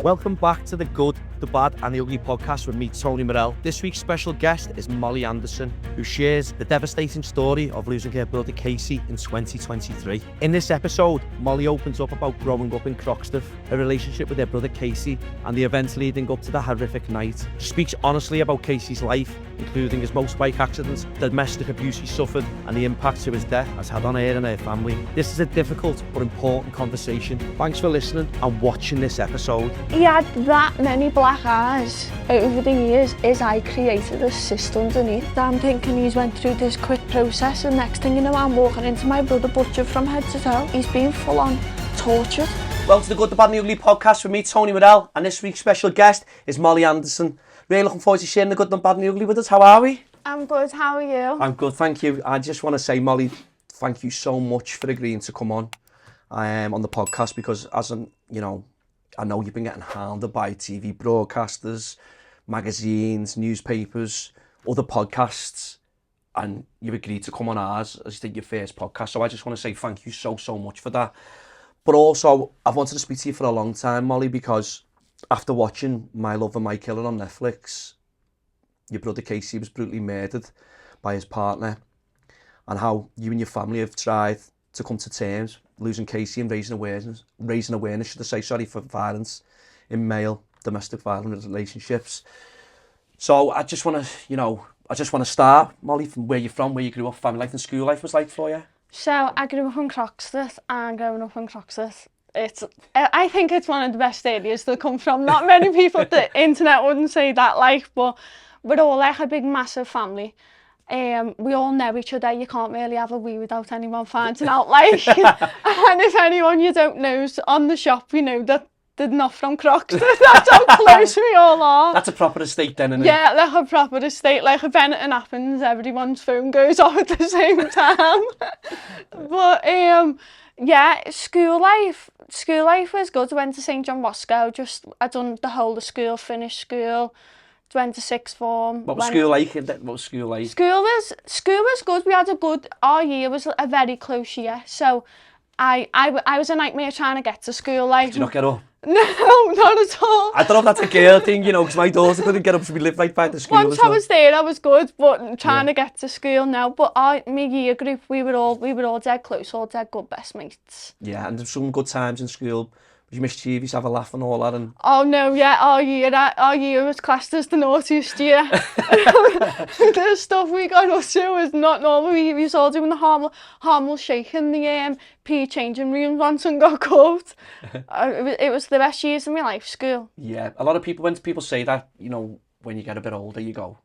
Welcome back to the Good, the Bad and the Ugly podcast with me, Tony Murrell. This week's special guest is Molly Anderson, who shares the devastating story of losing her brother Kasey in 2023. In this episode, Molly opens up about growing up in Croxteth, her relationship with her brother Kasey, and the events leading up to the horrific night. She speaks honestly about Kasey's life, including his motorbike accidents, the domestic abuse he suffered, and the impact his death has had on her and her family. This is a difficult but important conversation. Thanks for listening and watching this episode. He had that many black eyes over the years. His eye created a cyst underneath. I'm thinking he's went through this quick process, and next thing you know, I'm walking into my brother butchered from head to toe. He's been full on tortured. Welcome to the Good, the Bad and the Ugly podcast with me, Tony Murrell, and this week's special guest is Molly Anderson. Really looking forward to sharing the good, the bad and the ugly with us. How are we? I'm good, how are you? I'm good, thank you. I just want to say, Molly, thank you so much for agreeing to come on the podcast, because I know you've been getting hounded by TV broadcasters, magazines, newspapers, other podcasts, and you've agreed to come on ours as you did your first podcast. So I just want to say thank you so much for that. But also, I've wanted to speak to you for a long time, Molly, because after watching My Love and My Killer on Netflix, your brother Kasey was brutally murdered by his partner, and how you and your family have tried to come to terms, losing Kasey and raising awareness, should I say, for violence in male domestic violence relationships. So I just want to start, Molly, from where you're from, where you grew up, family life and school life was like for you. So I grew up in Croxteth, and growing up in Croxteth, I think it's one of the best areas to come from. Not many people, the internet wouldn't say that, but we're all like a big massive family. We all know each other. You can't really have a wee without anyone finding out, and if anyone you don't know's on the shop, you know that they're not from Croxteth. That's how close we all are. That's a proper estate then, isn't it? Yeah, like a proper estate. Like if anything happens, everyone's phone goes off at the same time. But yeah, school life was good. I went to St John Bosco. I done the whole of school, finished school, went to sixth form. What was school like? School was good. We had our year was a very close year. So I was a nightmare trying to get to school. Did you not get up? No, not at all. I don't know if that's a girl thing, because my daughter couldn't get up, so we lived right by the school. Once I was there, I was good, but trying to get to school now. But my year group, we were all dead close, all dead good best mates. Yeah, and there's some good times in school. You mischievous, have a laugh and all that. And oh no, yeah, our year was classed as the naughtiest year. The stuff we got up to was not normal. We was all doing the harmless shake in the PE changing room once and got caught. It was the best years of my life, school. Yeah, a lot of people, when people say that, when you get a bit older, you go,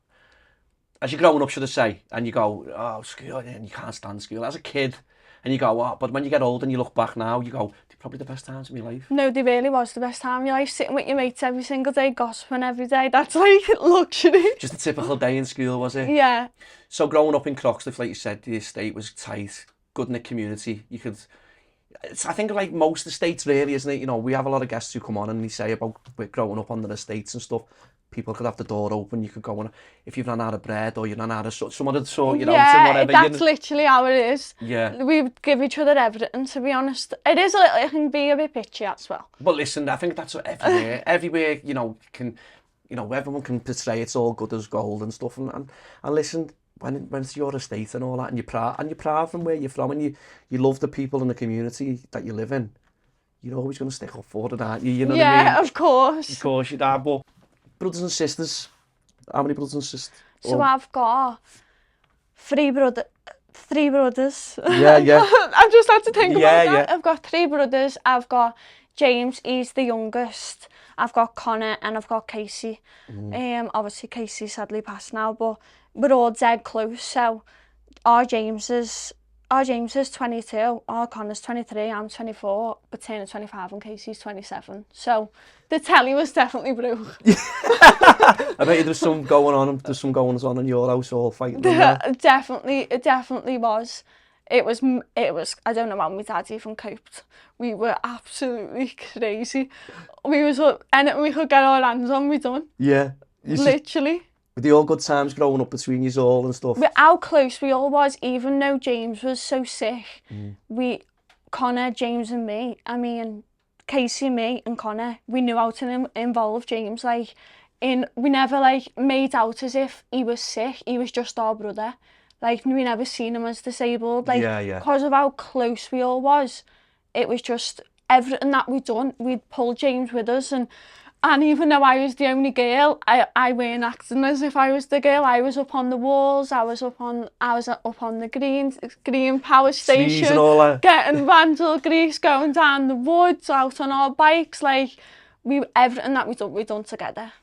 as you're growing up, should I say, and you go, oh, school, and you can't stand school. As a kid, and you go, oh, but when you get older and you look back now, you go, they're probably the best times of my life. No, they really was the best time of your life, sitting with your mates every single day, gossiping every day. That's like luxury. Just a typical day in school, was it? Yeah. So growing up in Croxteth, like you said, the estate was tight, good in the community. I think like most estates really, isn't it? We have a lot of guests who come on and they say about growing up on the estates and stuff. People could have the door open, you could go on, if you've run out of bread or you've run out of someone would sort, yeah, whatever. That's literally how it is. Yeah. We would give each other everything, to be honest. It can be a bit pitchy as well. But listen, I think that's everywhere. Everywhere, everyone can portray it's all good as gold and stuff. And listen, when it's your estate and all that, and you're proud from where you're from, and you love the people in the community that you live in, you're always going to stick up for it, aren't you? You know what I mean? Yeah, of course. Of course you are, but brothers and sisters, how many brothers and sisters? So I've got three brothers. Yeah. I just had to think about that. Yeah. I've got three brothers. I've got James, he's the youngest. I've got Connor and I've got Kasey. Obviously Kasey sadly passed now, but we're all dead close. So our James is 22, our Connor's 23, I'm 24, but turning 25 and Kasey's 27. So the telly was definitely broke. I bet you there's some goings on in your house, all fighting. It definitely was. It was, I don't know how my dad even coped. We were absolutely crazy. Anything we could get our hands on, we done. Yeah. Literally. Were they all good times growing up between you all and stuff? How close we all was, even though James was so sick. Connor, James and me, I mean, Kasey, me and Connor, we knew how to involve James, like, we never, like, made out as if he was sick. He was just our brother. Like, we never seen him as disabled. Like, because of how close we all was, it was just everything that we'd done, we'd pull James with us. And even though I was the only girl, I weren't acting as if I was the girl. I was up on the walls, I was up on the green power station, getting vandal grease, going down the woods, out on our bikes. Like, everything that we done together.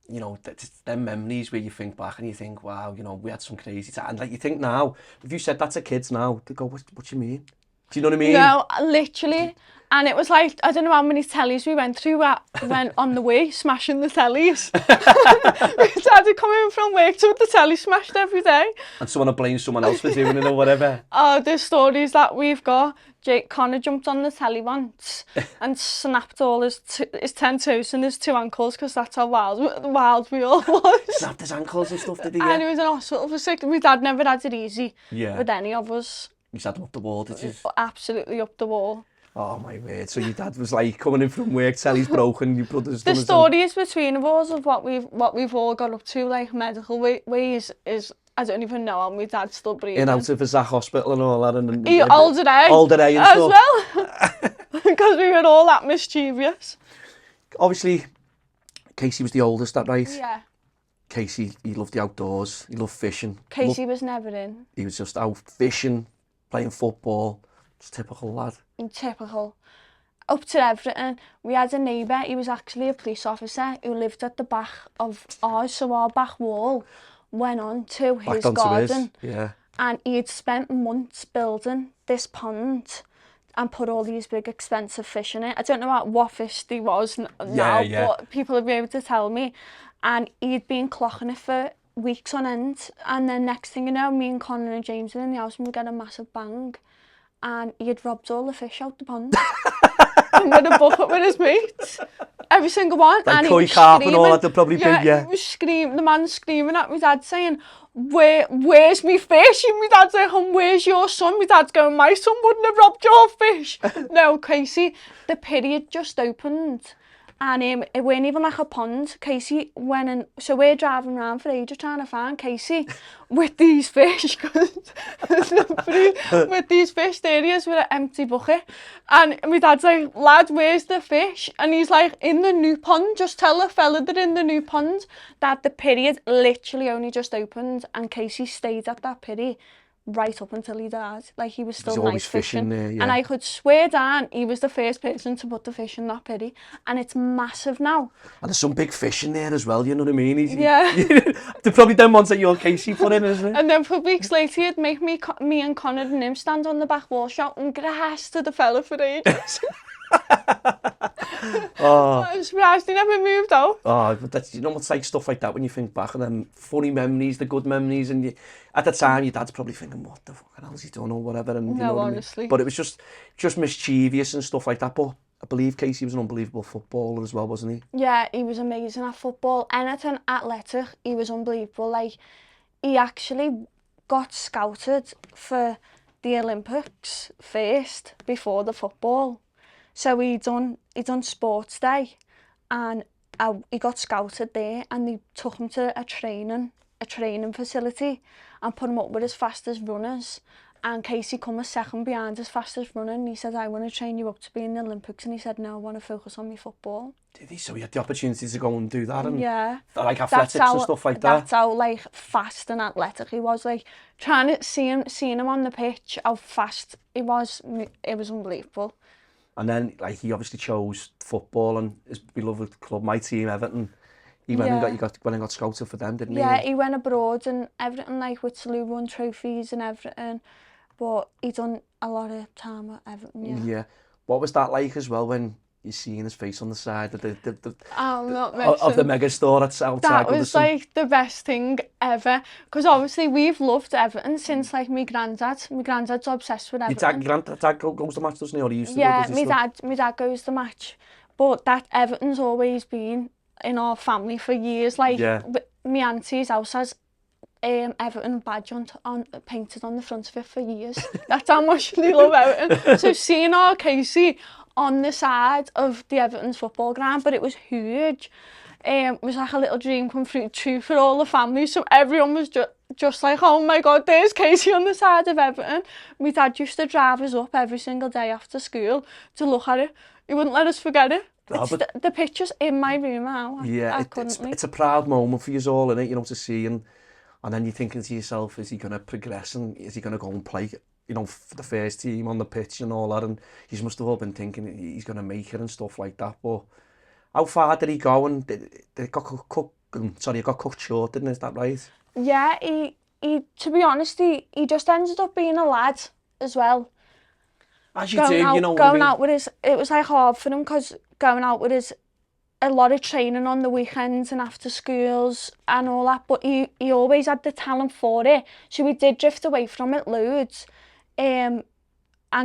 You know, them memories where you think back and you think, wow, you know, we had some crazy time. And like, you think now, if you said that to kids now, they go, what do you mean? Do you know what I mean? No, literally. And it was like, I don't know how many tellies we went through, went on the way, smashing the tellies. We started coming from work to the telly smashed every day. And someone will blame someone else for doing it or whatever. Oh, the stories that we've got. Connor jumped on the telly once and snapped all his 10 toes and his 2 ankles, because that's how wild we all was. Snapped his ankles and stuff, did he? And he was in hospital for 6 months. My dad never had it easy with any of us. You had him up the wall, did you? Absolutely up the wall. Oh my word, so your dad was like coming in from work, telly's broken, your brother's done the stories between us of what we've all got up to, like medical ways, is I don't even know how my dad's still breathing. In out of a Zach hospital and all that. And older day and as stuff. well. Because we were all that mischievous. Obviously, Kasey was the oldest, that right? Yeah. Kasey, he loved the outdoors, he loved fishing. Kasey was never in. He was just out fishing, playing football. Just typical lad. Typical. Up to everything. We had a neighbour, he was actually a police officer who lived at the back of ours, so our back wall went on to his garden. And he had spent months building this pond and put all these big expensive fish in it. I don't know what fish they was now, but people will be able to tell me. And he'd been clocking it for weeks on end. And then next thing you know, me and Connor and James were in the house and we got a massive bang. And he had robbed all the fish out the pond. And with a bucket with his mates. Every single one. Like and koi carp and all that, they'll probably be, he was screaming, the man screaming at my dad saying, where's me fish? And my dad's like, where's your son? My dad's going, my son wouldn't have robbed your fish. No, Kasey, the period just opened. And it weren't even like a pond. Kasey went in, so we're driving around for ages trying to find Kasey with these fish, with these fish, there he is with an empty bucket. And my dad's like, lad, where's the fish? And he's like, in the new pond, just tell the fella that in the new pond, that the period literally only just opened and Kasey stayed at that period right up until he died. Like, he was still night fishing there, and I could swear down he was the first person to put the fish in that pity, and it's massive now. And there's some big fish in there as well, you know what I mean? Yeah. They're probably them ones that your Kasey put in, isn't it? And then for weeks later he'd make me and Connor and him stand on the back wall shouting grass to the fella for ages. I'm surprised he never moved out. Oh, but that's, you know what's like stuff like that when you think back on them funny memories, the good memories, and at the time your dad's probably thinking, what the fucking hell has he done or whatever, and you know what honestly. I mean? But it was just mischievous and stuff like that. But I believe Kasey was an unbelievable footballer as well, wasn't he? Yeah, he was amazing at football. Anything athletic, he was unbelievable. Like, he actually got scouted for the Olympics first before the football. So he done sports day, and he got scouted there, and they took him to a training facility and put him up with his fastest runners. And Kasey come a second behind his fastest runner, and he said, I want to train you up to be in the Olympics. And he said, no, I want to focus on my football. Did he? So he had the opportunity to go and do that, and like athletics and stuff like that. That's how like fast and athletic he was. Like, trying to seeing him on the pitch, how fast he was, it was unbelievable. And then, like, he obviously chose football and his beloved club, my team, Everton. He went and got scouted for them, didn't he? Yeah, he went abroad and everything, like with Salou won trophies and everything. But he done a lot of time at Everton, Yeah. What was that like as well when you seeing his face on the side of the mega store outside? That was like the best thing ever, because obviously we've loved Everton since like my granddad. My granddad's obsessed with Everton. Your dad goes to match, doesn't he? Or he used to my dad goes to match, but that Everton's always been in our family for years. Like, my auntie's house has Everton badge painted on the front of it for years. That's how much they love Everton. So seeing our Kasey on the side of the Everton's football ground, but it was huge. It was like a little dream come true for all the family, so everyone was just like, oh my God, there's Kasey on the side of Everton. My dad used to drive us up every single day after school to look at it. He wouldn't let us forget it. No, It's the picture's in my room now. I couldn't leave. It's a proud moment for you all, innit? You know, to see, and then you're thinking to yourself, is he going to progress and is he going to go and play, you know, for the first team on the pitch and all that? And you must have all been thinking he's going to make it and stuff like that. But how far did he go? And it got cut short, didn't it? Is that right? Yeah, he to be honest, he just ended up being a lad as well. As you do, you know what I going mean? out with his, it was like hard for him because going out with his, a lot of training on the weekends and after schools and all that, but he always had the talent for it, so he did drift away from it loads, and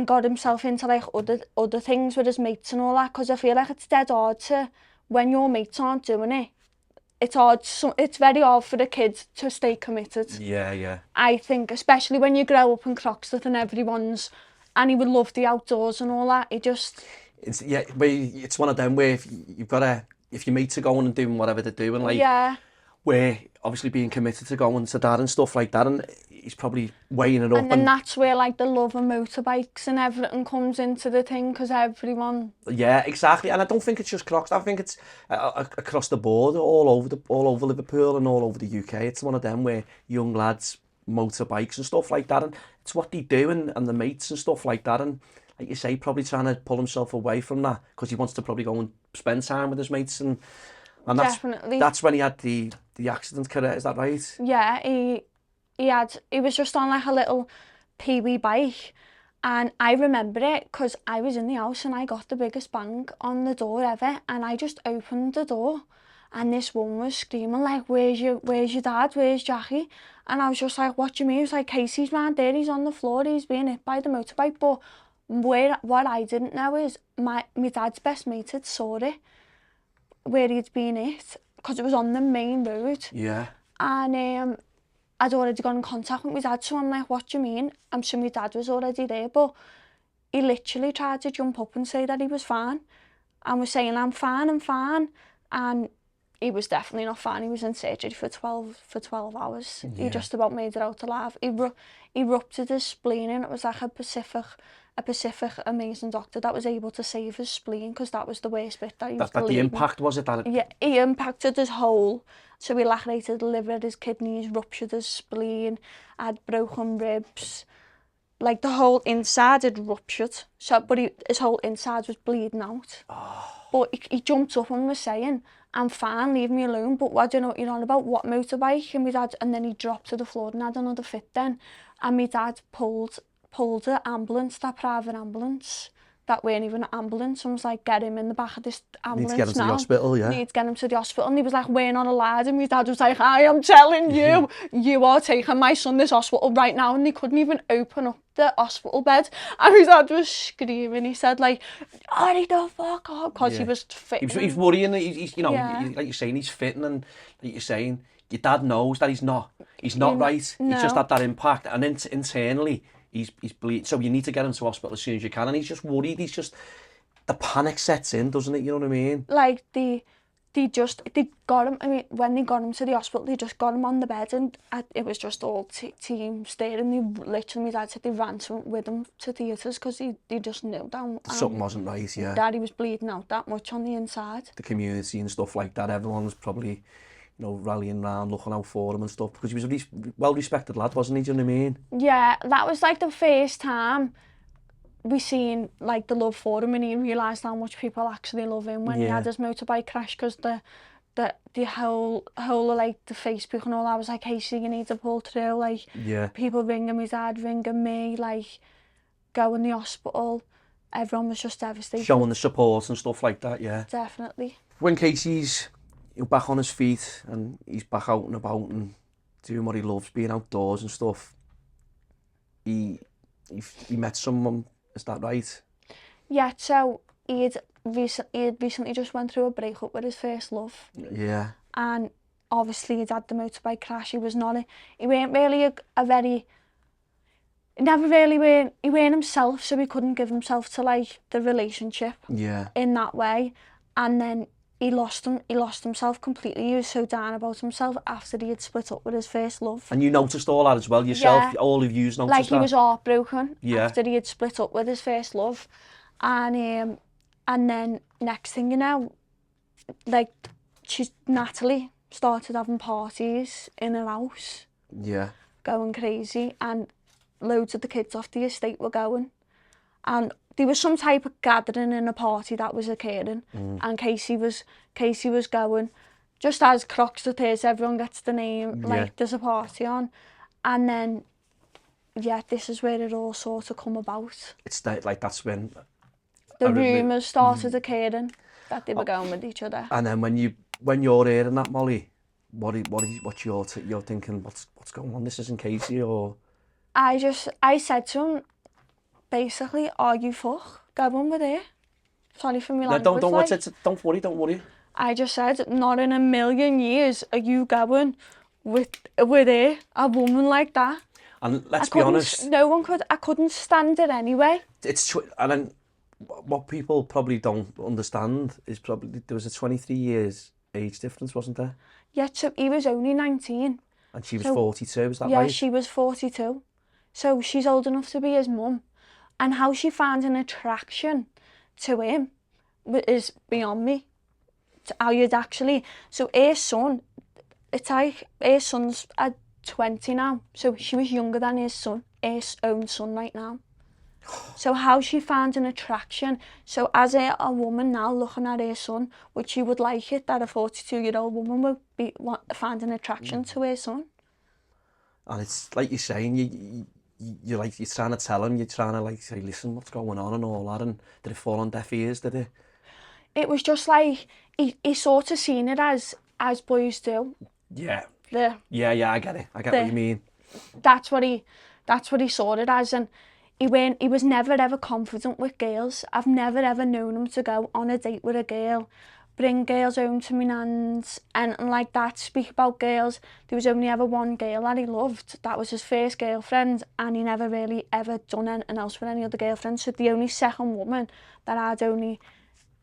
got himself into like other things with his mates and all that, because I feel like it's dead hard to, when your mates aren't doing it, it's hard, it's very hard for the kids to stay committed. Yeah. I think, especially when you grow up in Croxteth and and he would love the outdoors and all that. It's one of them where if your mates are going and doing whatever they're doing, like, yeah, where obviously being committed to going to that and stuff like that, and he's probably weighing it up. and then that's where like the love of motorbikes and everything comes into the thing, because everyone. Yeah, exactly. And I don't think it's just Crocs. I think it's across the board, all over Liverpool and all over the UK. It's one of them where young lads motorbikes and stuff like that, and it's what they do, and the mates and stuff like that, and like you say, probably trying to pull himself away from that because he wants to probably go and spend time with his mates, and Definitely. that's when he had the accident, correct? Is that right? Yeah, he was just on like a little peewee bike, and I remember it because I was in the house and I got the biggest bang on the door ever, and I just opened the door and this woman was screaming like, where's your dad, where's Jackie? And I was just like, what do you mean? It was like, Kasey's round there, he's on the floor, he's being hit by the motorbike. But what I didn't know is my dad's best mate had saw it, where he'd been hit, because it was on the main road. Yeah. And I'd already got in contact with my dad, so I'm like, what do you mean? I'm sure my dad was already there, but he literally tried to jump up and say that he was fine, and was saying, I'm fine, and he was definitely not fine. He was in surgery for 12 hours. Yeah. He just about made it out alive. He ruptured his spleen, and it was like a Pacific amazing doctor that was able to save his spleen, because that was the worst bit that he was That the impact, was it? Yeah, he impacted his whole, so he lacerated the liver, his kidneys, ruptured his spleen, had broken ribs, like the whole inside had ruptured, so, but his whole inside was bleeding out. Oh. But he jumped up and was saying, I'm fine, leave me alone, but I don't know what you're on about, what motorbike? And my dad, and then he dropped to the floor and had another fit then, and my dad pulled the ambulance, that private ambulance, that weren't even an ambulance, and was like, get him in the back of this ambulance now. Need to get him to the hospital, yeah. Need to get him to the hospital, and he was like, we're not allowed, and my dad was like, I am telling you, you are taking my son to this hospital right now, and they couldn't even open up the hospital bed, and my dad was screaming. He said like, hurry the fuck up, because he was fitting. He's worrying, he's you know, Yeah. like you're saying, he's fitting, and like you're saying, your dad knows that he's not right. No. He's just had that impact, and internally, he's bleeding. So you need to get him to hospital as soon as you can, and he's just worried. He's just, the panic sets in, doesn't it? You know what I mean? Like they got him. I mean, when they got him to the hospital, they just got him on the bed, and it was just all teams there. And they literally, my dad said they ran with him to theatres because they just knew that Something wasn't right. Yeah. That he was bleeding out that much on the inside. The community and stuff like that. Everyone was probably, you know, rallying round, looking out for him and stuff, because he was a well-respected lad, wasn't he? Do you know what I mean? Yeah, that was like the first time we seen like the love for him, and he realised how much people actually love him when he had his motorbike crash, because the whole of like the Facebook and all that was like, Kasey, you need to pull through, like people ringing his dad, ringing me, like go in the hospital. Everyone was just devastated. Showing the support and stuff like that, yeah. Definitely. When Kasey's back on his feet and he's back out and about and doing what he loves, being outdoors and stuff, he met someone, is that right? Yeah, so he had recently just went through a breakup with his first love. Yeah. And obviously he'd had the motorbike crash. He weren't really a very, never really weren't, he weren't himself, so he couldn't give himself to like the relationship in that way. And then he lost himself completely. He was so down about himself after he had split up with his first love. And you noticed all that as well yourself? Yeah. All of yous noticed like he that? was heartbroken after he had split up with his first love. And then next thing you know, like Natalie started having parties in her house. Yeah. Going crazy, and loads of the kids off the estate were going. And there was some type of gathering in a party that was occurring, and Kasey was going. Just as Croxteth is, everyone gets the name, like there's a party on. And then, yeah, this is where it all sort of come about. It's like that's when... The rumours started occurring that they were going with each other. And then when you're hearing that, Molly, what's you're thinking, what's going on? This isn't Kasey, or... I said to him, basically, are you fuck? Go on with it. Sorry for me language. Don't worry. I just said, not in a million years are you going with it, a woman like that. And let's be honest, no one could. I couldn't stand it anyway. And then what people probably don't understand is probably there was a 23 years age difference, wasn't there? Yeah, so he was only 19. And she was 42, is that right? Yeah, she was 42. So she's old enough to be his mum. And how she found an attraction to him is beyond me. How you'd actually... So her son, it's like her son's at 20 now. So she was younger than his son, his own son right now. So how she found an attraction. So as a woman now looking at her son, would she would like it that a 42-year-old woman would find an attraction to her son? And it's like you're saying, you're trying to tell him, you're trying to like say, listen, what's going on and all that, and did it fall on deaf ears, did it? It was just like, he sort of seen it as boys do. Yeah. Yeah, I get it. I get what you mean. That's what he saw it as, and he was never ever confident with girls. I've never ever known him to go on a date with a girl, bring girls home to me nans, and like that, speak about girls. There was only ever one girl that he loved. That was his first girlfriend, and he never really ever done anything else with any other girlfriends. So the only second woman that I'd only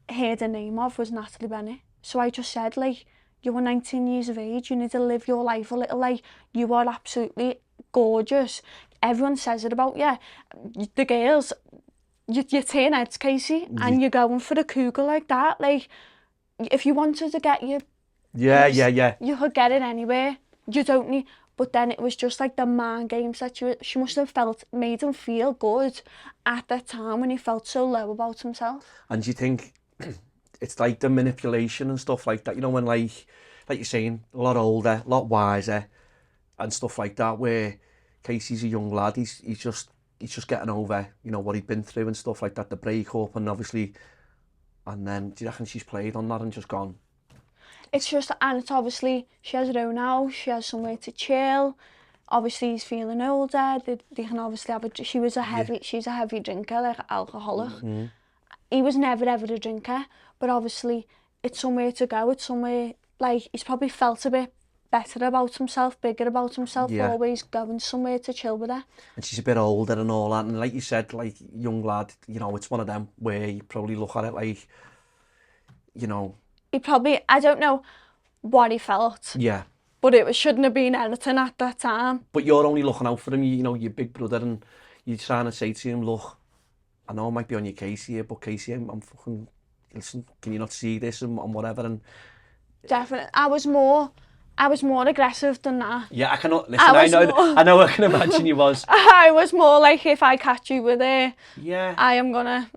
heard the name of was Natalie Bennett. So I just said, like, you're 19 years of age, you need to live your life a little. Like, you are absolutely gorgeous. Everyone says it about you. The girls, you turn heads, Kasey, and you're going for a cougar like that. Like, if you wanted to get you... Yeah. You could get it anywhere. You don't need... But then it was just like the mind games that she must have made him feel good at that time when he felt so low about himself. And do you think it's like the manipulation and stuff like that, you know, when like you're saying, a lot older, a lot wiser and stuff like that, where Kasey's a young lad, he's just getting over, you know, what he'd been through and stuff like that, the breakup, and obviously, and then do you reckon she's played on that and just gone? It's just, and it's obviously, she has her own house, she has somewhere to chill. Obviously, he's feeling older. They can obviously have she's a heavy drinker, like an alcoholic. Mm-hmm. He was never ever a drinker, but obviously, it's somewhere to go. It's somewhere, like, he's probably felt a bit better about himself, bigger about himself, always going somewhere to chill with her. And she's a bit older and all that, and like you said, like, young lad, you know, it's one of them where you probably look at it like, you know... He probably, I don't know what he felt. Yeah. But shouldn't have been anything at that time. But you're only looking out for him, you know, your big brother, and you're trying to say to him, look, I know I might be on your case here, but Kasey, I'm fucking, listen, can you not see this and whatever, and... Definitely. I was more aggressive than that. Yeah, I cannot, listen, I know, I can imagine you was. I was more like, if I catch you with it, I'm gonna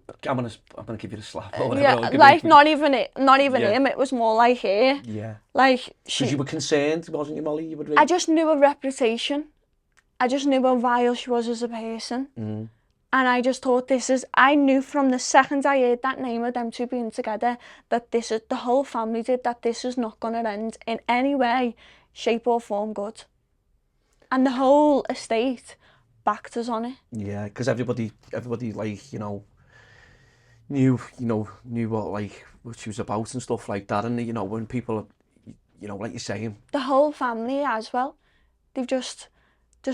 give you a slap or whatever. Yeah, like, not even him, it was more like her. Yeah. Like, because you were concerned, wasn't you, Molly? I just knew her reputation. I just knew how vile she was as a person. Mm. And I just thought I knew from the second I heard that name of them two being together, that the whole family did, that this is not going to end in any way, shape or form good. And the whole estate backed us on it. Yeah, because everybody like, you know, knew what, like, what she was about and stuff like that. And, you know, when people, you know, like you're saying. The whole family as well. They've just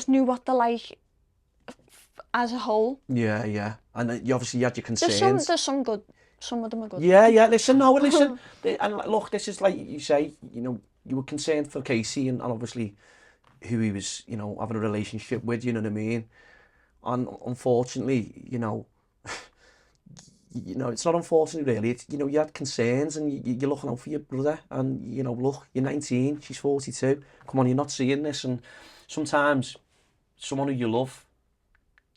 knew what the, like, as a whole. Yeah. And you obviously had your concerns. There's some good, some of them are good. Yeah, listen, and look, this is like you say, you know, you were concerned for Kasey and obviously who he was, you know, having a relationship with, you know what I mean? And unfortunately, you know, it's not unfortunately really, it's, you know, you had concerns and you're looking out for your brother and, you know, look, you're 19, she's 42, come on, you're not seeing this, and sometimes someone who you love,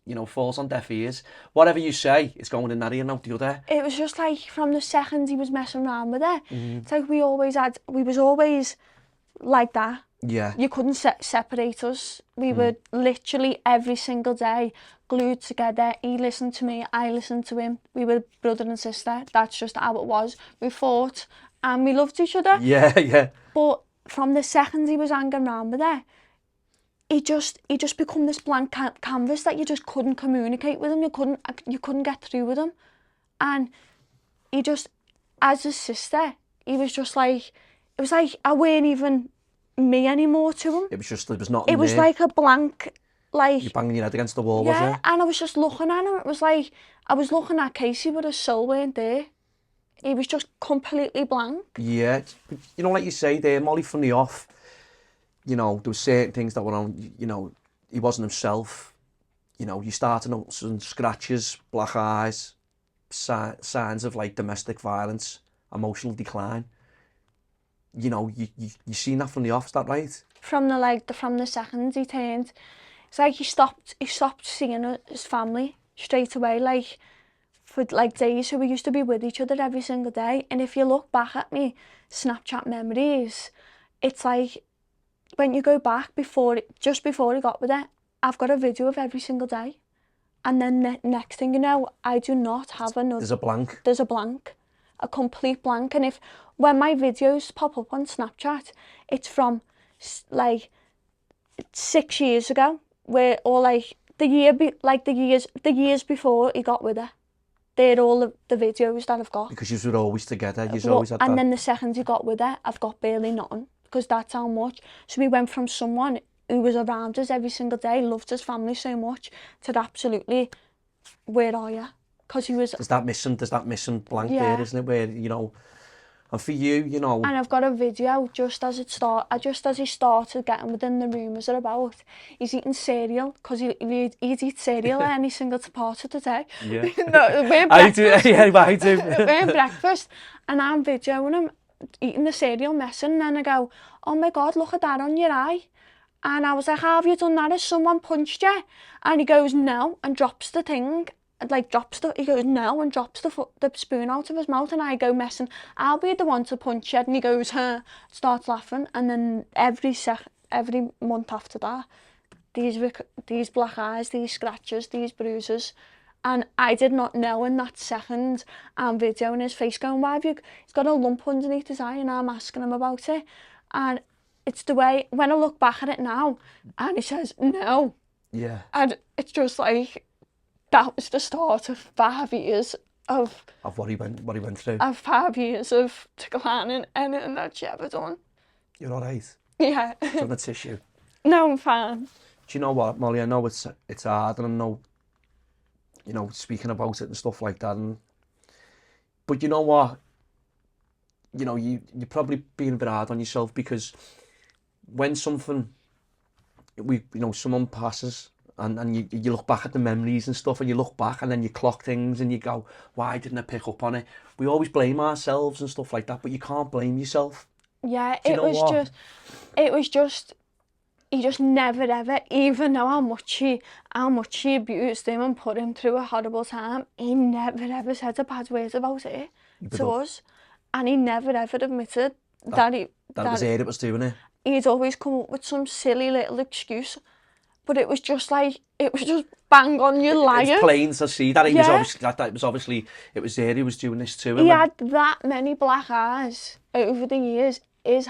you know, falls on deaf ears. Whatever you say, it's going in that ear and out the other. It was just like from the second he was messing around with her, it's like we was always like that. Yeah. You couldn't separate us. We were literally every single day glued together. He listened to me, I listened to him. We were brother and sister. That's just how it was. We fought and we loved each other. Yeah. But from the second he was hanging around with her, he just become this blank canvas that you just couldn't communicate with him. You couldn't get through with him. And he just, as his sister, he was just like, it was like I weren't even me anymore to him. It was nothing. It was there. Like a blank, like... You're banging your head against the wall, yeah, was it? and I was just looking at him. It was like, I was looking at Kasey, but his soul weren't there. He was just completely blank. Yeah, you know, like you say there, Molly, from the off, you know, there were certain things that were on, you know, he wasn't himself. You know, you started out some scratches, black eyes, signs of like domestic violence, emotional decline. You know, you seen that from the off, is that right? From the second he turned, it's like he stopped seeing his family straight away, like for like days. So we used to be with each other every single day. And if you look back at me Snapchat memories, it's like when you go back just before he got with her, I've got a video of every single day. And then next thing you know, I do not have another. There's a blank. There's a blank. A complete blank. And when my videos pop up on Snapchat, it's from like 6 years ago, or like the years before he got with her. They're all the videos that I've got. Because you were always together, you always had that. And then the second he got with her, I've got barely nothing, because that's how much. So we went from someone who was around us every single day, loved his family so much, to absolutely, where are you? Because he was... There's that missing blank there, isn't it? Where, you know, and for you, you know... And I've got a video just as he started getting within the rumours are about. He's eating cereal, because he'd eat cereal any single part of the day. Yeah. No, we're I do, yeah, I do. We're breakfast, and I'm videoing him eating the cereal, messing, and then I go, oh my God, look at that on your eye. And I was like, how have you done that? Has someone punched you? And he goes, no, and drops the thing. He goes, no, and drops the spoon out of his mouth. And I go, messing, I'll be the one to punch you. And he goes, huh, starts laughing. And then every month after that, these black eyes, these scratches, these bruises. And I did not know in that second, I'm videoing his face going, why have you, he's got a lump underneath his eye, and I'm asking him about it. And it's the way, when I look back at it now, and he says, no. Yeah. And it's just like, that was the start of 5 years of what he went through. Of 5 years of declining anything that she ever done. You're all right? Yeah. Do you want a tissue? No, I'm fine. Do you know what, Molly? I know it's hard, and I know, you know, speaking about it and stuff like that. But you know what? You know, you're probably being a bit hard on yourself, because when someone passes, and you look back at the memories and stuff, and you look back and then you clock things and you go, why didn't I pick up on it? We always blame ourselves and stuff like that, but you can't blame yourself. Yeah, it was just, he just never ever, even though how much he abused him and put him through a horrible time, he never ever said a bad word about it to us. And he never ever admitted that it was doing it. He'd always come up with some silly little excuse. But it was just bang on, you liar. It's plain to see that he was obviously, it was there, he was doing this to him. He had that many black eyes over the years. His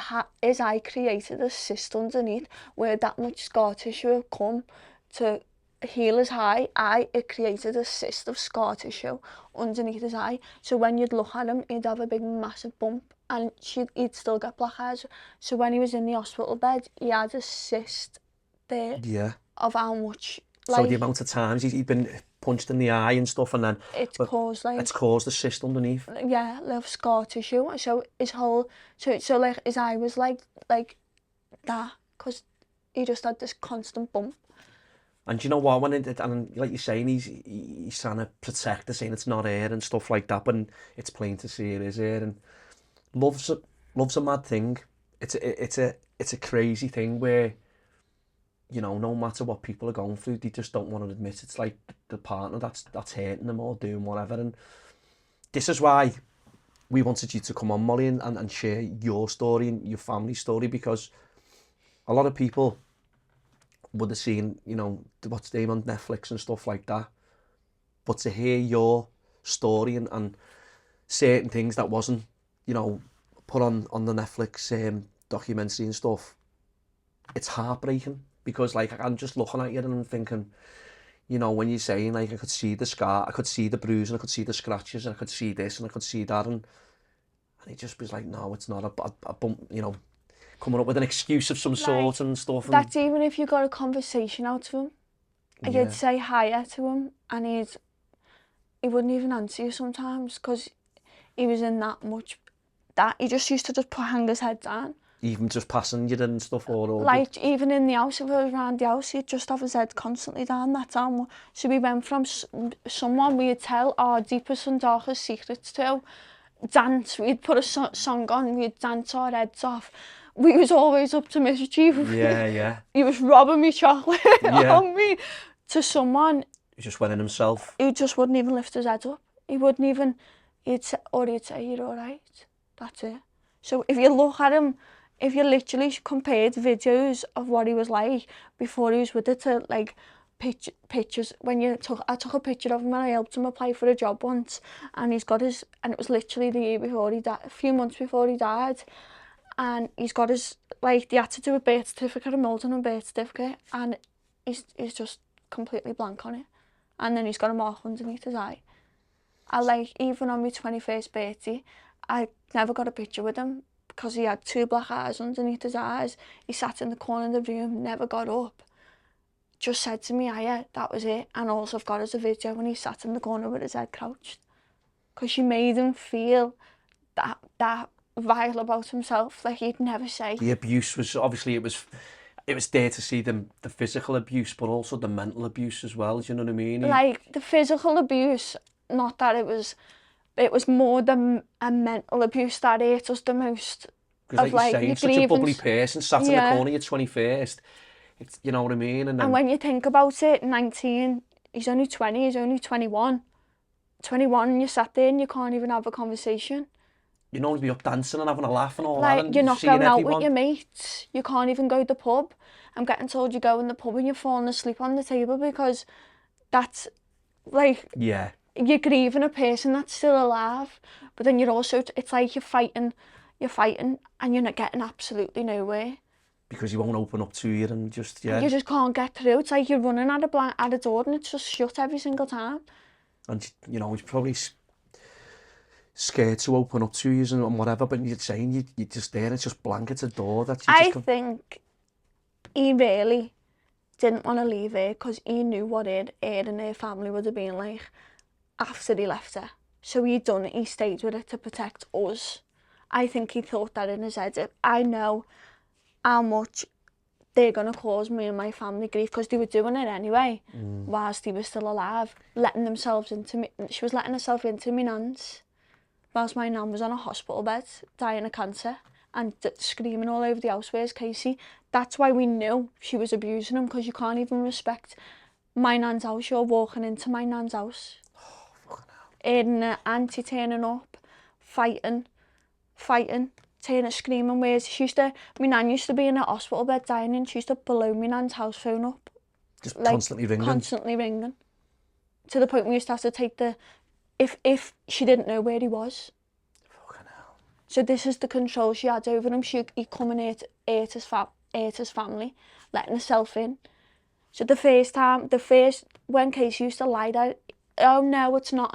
eye created a cyst underneath where that much scar tissue had come to heal his eye. It created a cyst of scar tissue underneath his eye. So when you'd look at him, he'd have a big massive bump, and he'd still get black eyes. So when he was in the hospital bed, he had a cyst there. Yeah. Of how much So the amount of times he'd been punched in the eye and stuff, and then it's caused like it's caused a cyst underneath. yeah, little scar tissue. So his whole so like his eye was like that because he just had this constant bump. And do you know what? When and like you're saying, he's trying to protect her, saying it's not her and stuff like that, but it's plain to see it is her. And love's a mad thing. It's a crazy thing where, you know, no matter what people are going through, they just don't want to admit it's like the partner that's hurting them or doing whatever. And this is why we wanted you to come on, Molly, and share your story and your family story, because a lot of people would have seen, you know, what's name on Netflix and stuff like that. But to hear your story and certain things that wasn't, you know, put on the Netflix documentary and stuff, it's heartbreaking, because like I'm just looking at you and I'm thinking, you know, when you're saying like I could see the scar, I could see the bruise, and I could see the scratches, and I could see this and I could see that, and it just was like, no, it's not a bump, you know, coming up with an excuse of some sort and stuff. And that's even if you got a conversation out of him. Yeah. You'd say hiya to him and he wouldn't even answer you sometimes because he was in that much, that he just used to just hang his head down. Even just passing you and stuff all over. Like even in the house, if I was around the house, he'd just have his head constantly down, that's how. So we went from someone we'd tell our deepest and darkest secrets to, dance, we'd put a song on, we'd dance our heads off. We was always up to mischief. Yeah. He was robbing me chocolate on me. To someone... He just went in himself. He just wouldn't even lift his head up. He wouldn't even... He'd say, you're all right. That's it. So if you look at him, if you literally compared videos of what he was like before he was with it to like pictures, I took a picture of him and I helped him apply for a job once, and he's got his, and it was literally the year before he died, a few months before he died. And he's got his, like, they had to do a birth certificate, a Milton birth certificate, and he's just completely blank on it. And then he's got a mark underneath his eye. I like, even on my 21st birthday, I never got a picture with him because he had 2 black eyes underneath his eyes. He sat in the corner of the room, never got up. Just said to me, yeah, that was it. And also I've got as a video when he sat in the corner with his head crouched. Because she made him feel that vile about himself, like he'd never say. The abuse was, obviously it was there to see the physical abuse, but also the mental abuse as well, do you know what I mean? Like the physical abuse, not that it was more a mental abuse that hurt us the most. Because like you're saying, such a bubbly person, sat in the corner, your 21st, it's, you know what I mean? And when you think about it, 19, he's only 20, he's only 21. 21 and you sat there and you can't even have a conversation. You'd only be up dancing and having a laugh and all like, that. And you're not going everyone out with your mates. You can't even go to the pub. I'm getting told you go in the pub and you're falling asleep on the table because that's like... Yeah. You're grieving a person that's still alive, but then you're also... It's like you're fighting and you're not getting absolutely nowhere. Because you won't open up to you and just, yeah. You just can't get through. It's like you're running at a door and it's just shut every single time. And, you know, he's probably scared to open up to you and whatever, but you're saying you're just there and it's just blank, it's a door that you just... I think he really didn't want to leave her because he knew what her and her family would have been like after he left her. So he stayed with it to protect us. I think he thought that in his head. I know how much they're going to cause me and my family grief because they were doing it anyway whilst he was still alive, letting themselves into me. She was letting herself into me nan's whilst my nan was on a hospital bed dying of cancer and screaming all over the house, where's Kasey? That's why we knew she was abusing him, because you can't even respect my nan's house. You're walking into my nan's house. Oh, fucking hell. In an auntie turning up, fighting, screaming, where's... My nan used to be in a hospital bed dying and she used to blow my nan's house phone up. Just like, constantly ringing? To the point we used to have to take the... If she didn't know where he was. Fucking hell. So this is the control she had over him. He come and ate his family, letting herself in. So the first, when Kasey used to lie there, oh no, it's not.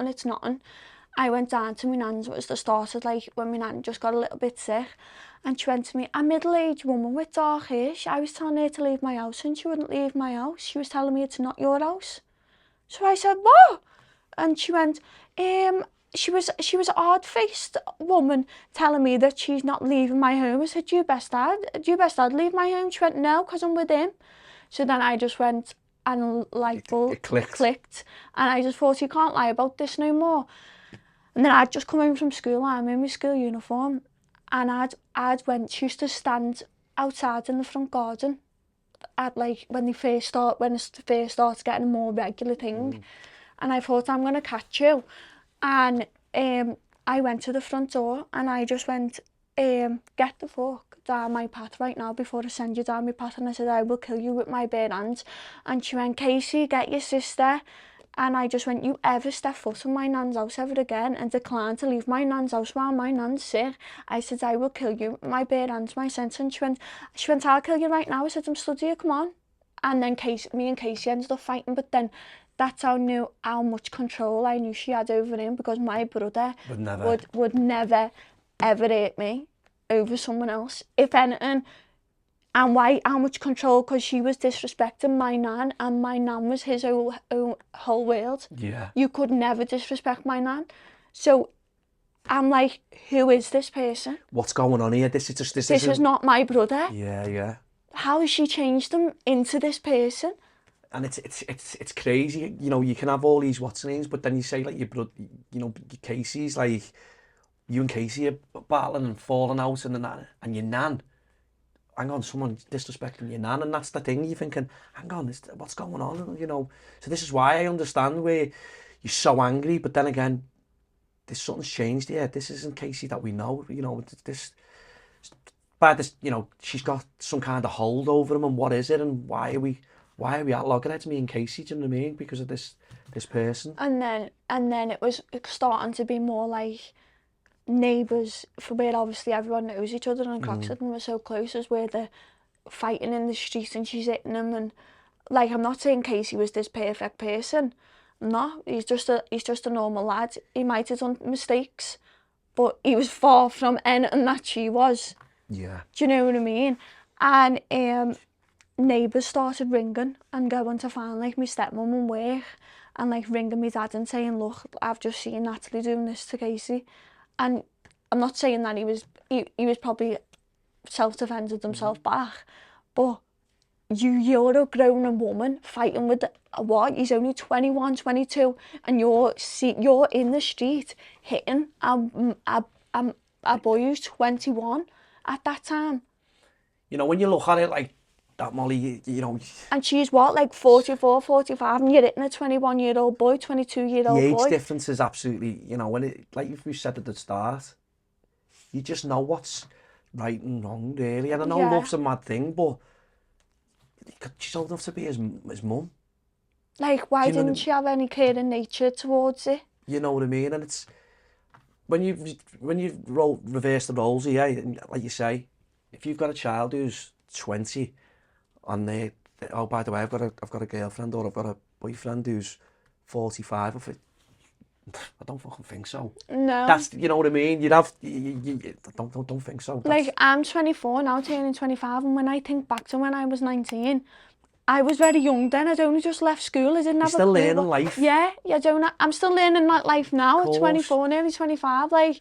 I went down to my nan's. It was the start of like when my nan just got a little bit sick, and she went to me, a middle-aged woman with dark hair. I was telling her to leave my house and she wouldn't leave my house. She was telling me it's not your house. So I said, what? And she went, she was an odd-faced woman telling me that she's not leaving my home. I said, do you best dad leave my home? She went, no, because I'm with him. So then I just went, and light bulb clicked, and I just thought, you can't lie about this no more. And then I'd just come home from school, I'm in my school uniform, and she used to stand outside in the front garden at like when it first started getting a more regular thing. And I thought, I'm going to catch you. And I went to the front door and I just went, get the fuck down my path right now before I send you down my path. And I said, I will kill you with my bare hands. And she went, Kasey, get your sister. And I just went, you ever step foot in my nan's house ever again and decline to leave my nan's house while my nan's sick, I said, I will kill you with my bare hands, my sentence. She went, I'll kill you right now. I said, I'm stood here, come on. And then me and Kasey ended up fighting, but then that's how I knew how much control I knew she had over him, because my brother would never ever hurt me over someone else, if anything. And how much control, because she was disrespecting my nan, and my nan was his whole world. Yeah. You could never disrespect my nan. So I'm like, who is this person? What's going on here? This is not my brother. Yeah. How has she changed him into this person? And it's crazy. You know, you can have all these what's names, but then you say like your brother, you know, Kasey's like, you and Kasey are battling and falling out, and your nan. Hang on, someone's disrespecting your nan, and that's the thing. You're thinking, hang on, what's going on? You know, so this is why I understand where you're so angry, but then again, something's changed here. This isn't Kasey that we know. You know, you know, she's got some kind of hold over him, and what is it, and why are we at loggerheads, me and Kasey? Do you know what I mean? Because of this person. And then it was starting to be more like neighbours, for where obviously everyone knows each other, and Croxteth and we're so close, as where they're fighting in the street and she's hitting him. And like, I'm not saying Kasey was this perfect person. No, he's just a normal lad. He might have done mistakes, but he was far from anything that she was. Yeah. Do you know what I mean? And neighbours started ringing and going to find like my stepmum and work, and like ringing my dad and saying, look, I've just seen Natalie doing this to Kasey. And I'm not saying that he was probably self-defended himself back, but you're a grown woman fighting with what? He's only 21, 22, and you're in the street hitting a boy who's 21 at that time. You know, when you look at it like that, Molly, you know... And she's what, like 44, 45, and you're hitting a 21-year-old boy, 22-year-old boy. The age difference is absolutely, you know, when it, like we said at the start, you just know what's right and wrong, really. And I know love's a mad thing, but she's old enough to be his mum. Like, why didn't she have any caring nature towards it? You know what I mean? And it's... When you reverse the roles here, and like you say, if you've got a child who's 20, and they, oh, by the way, I've got a girlfriend, or I've got a boyfriend who's 45. I don't fucking think so. No. That's, you know what I mean? You'd have, don't think so. Like, I'm 24 now, turning 25, and when I think back to when I was 19, I was very young then. I'd only just left school. I didn't have a clue. You're still learning life. Yeah, I'm still learning that life now at 24, nearly 25. Like,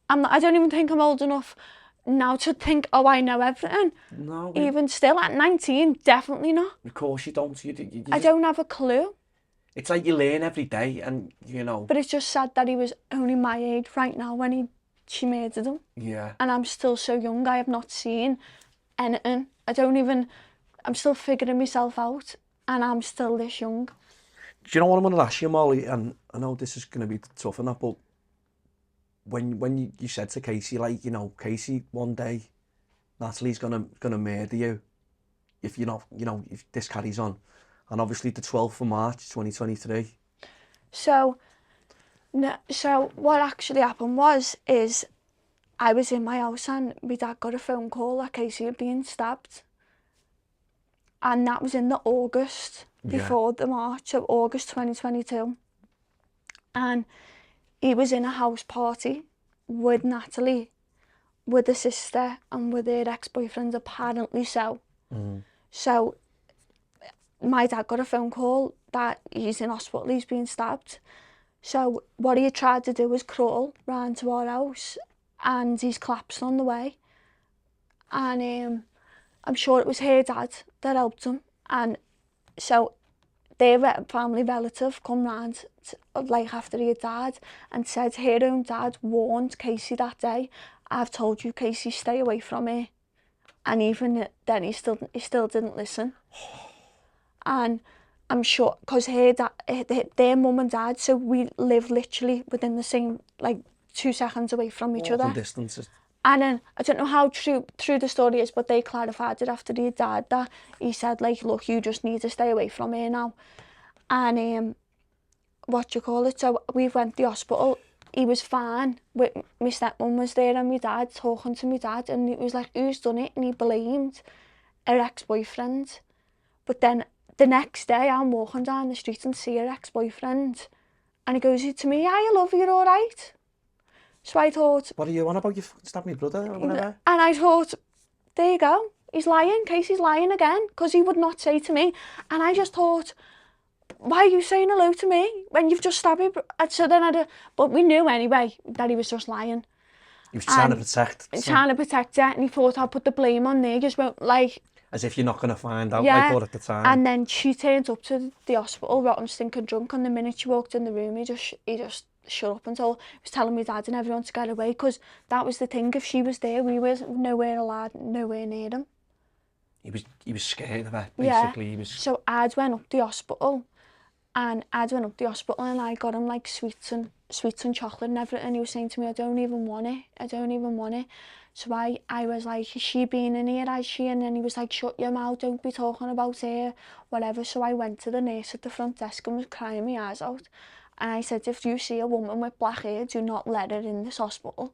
I don't even think I'm old enough now to think, oh, I know everything. No. Even still, at 19, definitely not. Of course you don't. I don't have a clue. It's like you learn every day, and, you know... But it's just sad that he was only my age right now when she murdered him. Yeah. And I'm still so young. I have not seen anything. I'm still figuring myself out, and I'm still this young. Do you know what I'm going to ask you, Molly? And I know this is going to be tough enough, but when you said to Kasey, like, you know, Kasey, one day Natalie's gonna murder you if if this carries on, and obviously the 12th of March 2023. So what actually happened is I was in my house and my dad got a phone call that Kasey had been stabbed. And that was in the August before the March of August 2022. And he was in a house party with Natalie, with the sister and with her ex-boyfriend, apparently so. So my dad got a phone call that he's in hospital, he's been stabbed. So what he had tried to do was crawl round to our house, and he's collapsed on the way. And I'm sure it was her dad that helped him. And so their family relative come round like after he had died and said her own dad warned Kasey that day, I've told you, Kasey, stay away from her. And even then he still didn't listen. And I'm sure, because their mum and dad, so we live literally within the same, like 2 seconds away from each other. Distances. And then, I don't know how true the story is, but they clarified it after he had died that he said, like, look, you just need to stay away from her now. And so we went to the hospital. He was fine. My stepmum was there and my dad talking to my dad, and it was like, who's done it? And he blamed her ex-boyfriend. But then the next day I'm walking down the street and see her ex-boyfriend, and he goes to me, I love you, you're all right. So I thought, what are you on about? You stabbed my brother or whatever? And I thought, there you go, he's lying, Kasey's lying again, because he would not say to me. And I just thought, why are you saying hello to me when you've just stabbed me? So then but we knew anyway that he was just lying. He was trying to protect. Trying to protect her, and he thought I'd put the blame on there, just like... As if you're not going to find out, yeah. like what at the time. And then she turned up to the hospital, rotten, stinking drunk, and the minute she walked in the room, he just shut up and he was telling my dad and everyone to get away, because that was the thing, if she was there, we were nowhere near him. He was scared of her, basically. Yeah. So I'd went up the hospital, and I got him like sweets and chocolate and everything, and he was saying to me, I don't even want it. So I was like, is she been in here, has she? And then he was like, shut your mouth, don't be talking about her, whatever. So I went to the nurse at the front desk and was crying my eyes out. And I said, if you see a woman with black hair, do not let her in this hospital.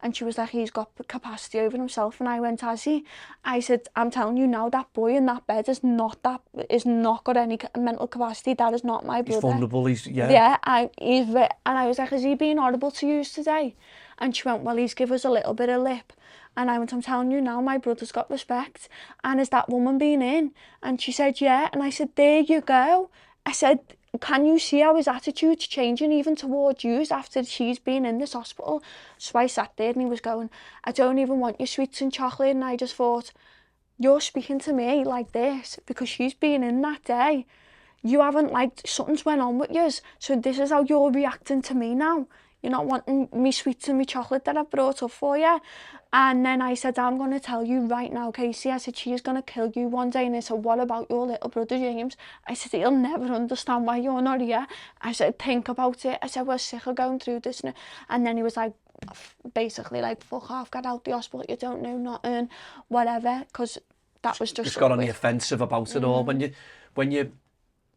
And she was like, he's got capacity over himself. And I went, has he? I said, I'm telling you now, that boy in that bed is not got any mental capacity. That is not my brother. He's vulnerable, Yeah, and I was like, has he been horrible to you today? And she went, well, he's give us a little bit of lip. And I went, I'm telling you now, my brother's got respect. And has that woman been in? And she said, yeah. And I said, there you go. I said, can you see how his attitude's changing even towards you after she's been in this hospital? So I sat there and he was going, I don't even want your sweets and chocolate. And I just thought, you're speaking to me like this because she's been in that day. You haven't, like, something's went on with you. So this is how you're reacting to me now. You're not wanting me sweets and me chocolate that I've brought up for you. And then I said, I'm going to tell you right now, Kasey. I said, she is going to kill you one day. And I said, what about your little brother, James? I said, he'll never understand why you're not here. I said, think about it. I said, we're sick of going through this. And then he was like, basically like, fuck off, get out the hospital. You don't know nothing, whatever. Because that was just... Just got on the offensive about it all. When you...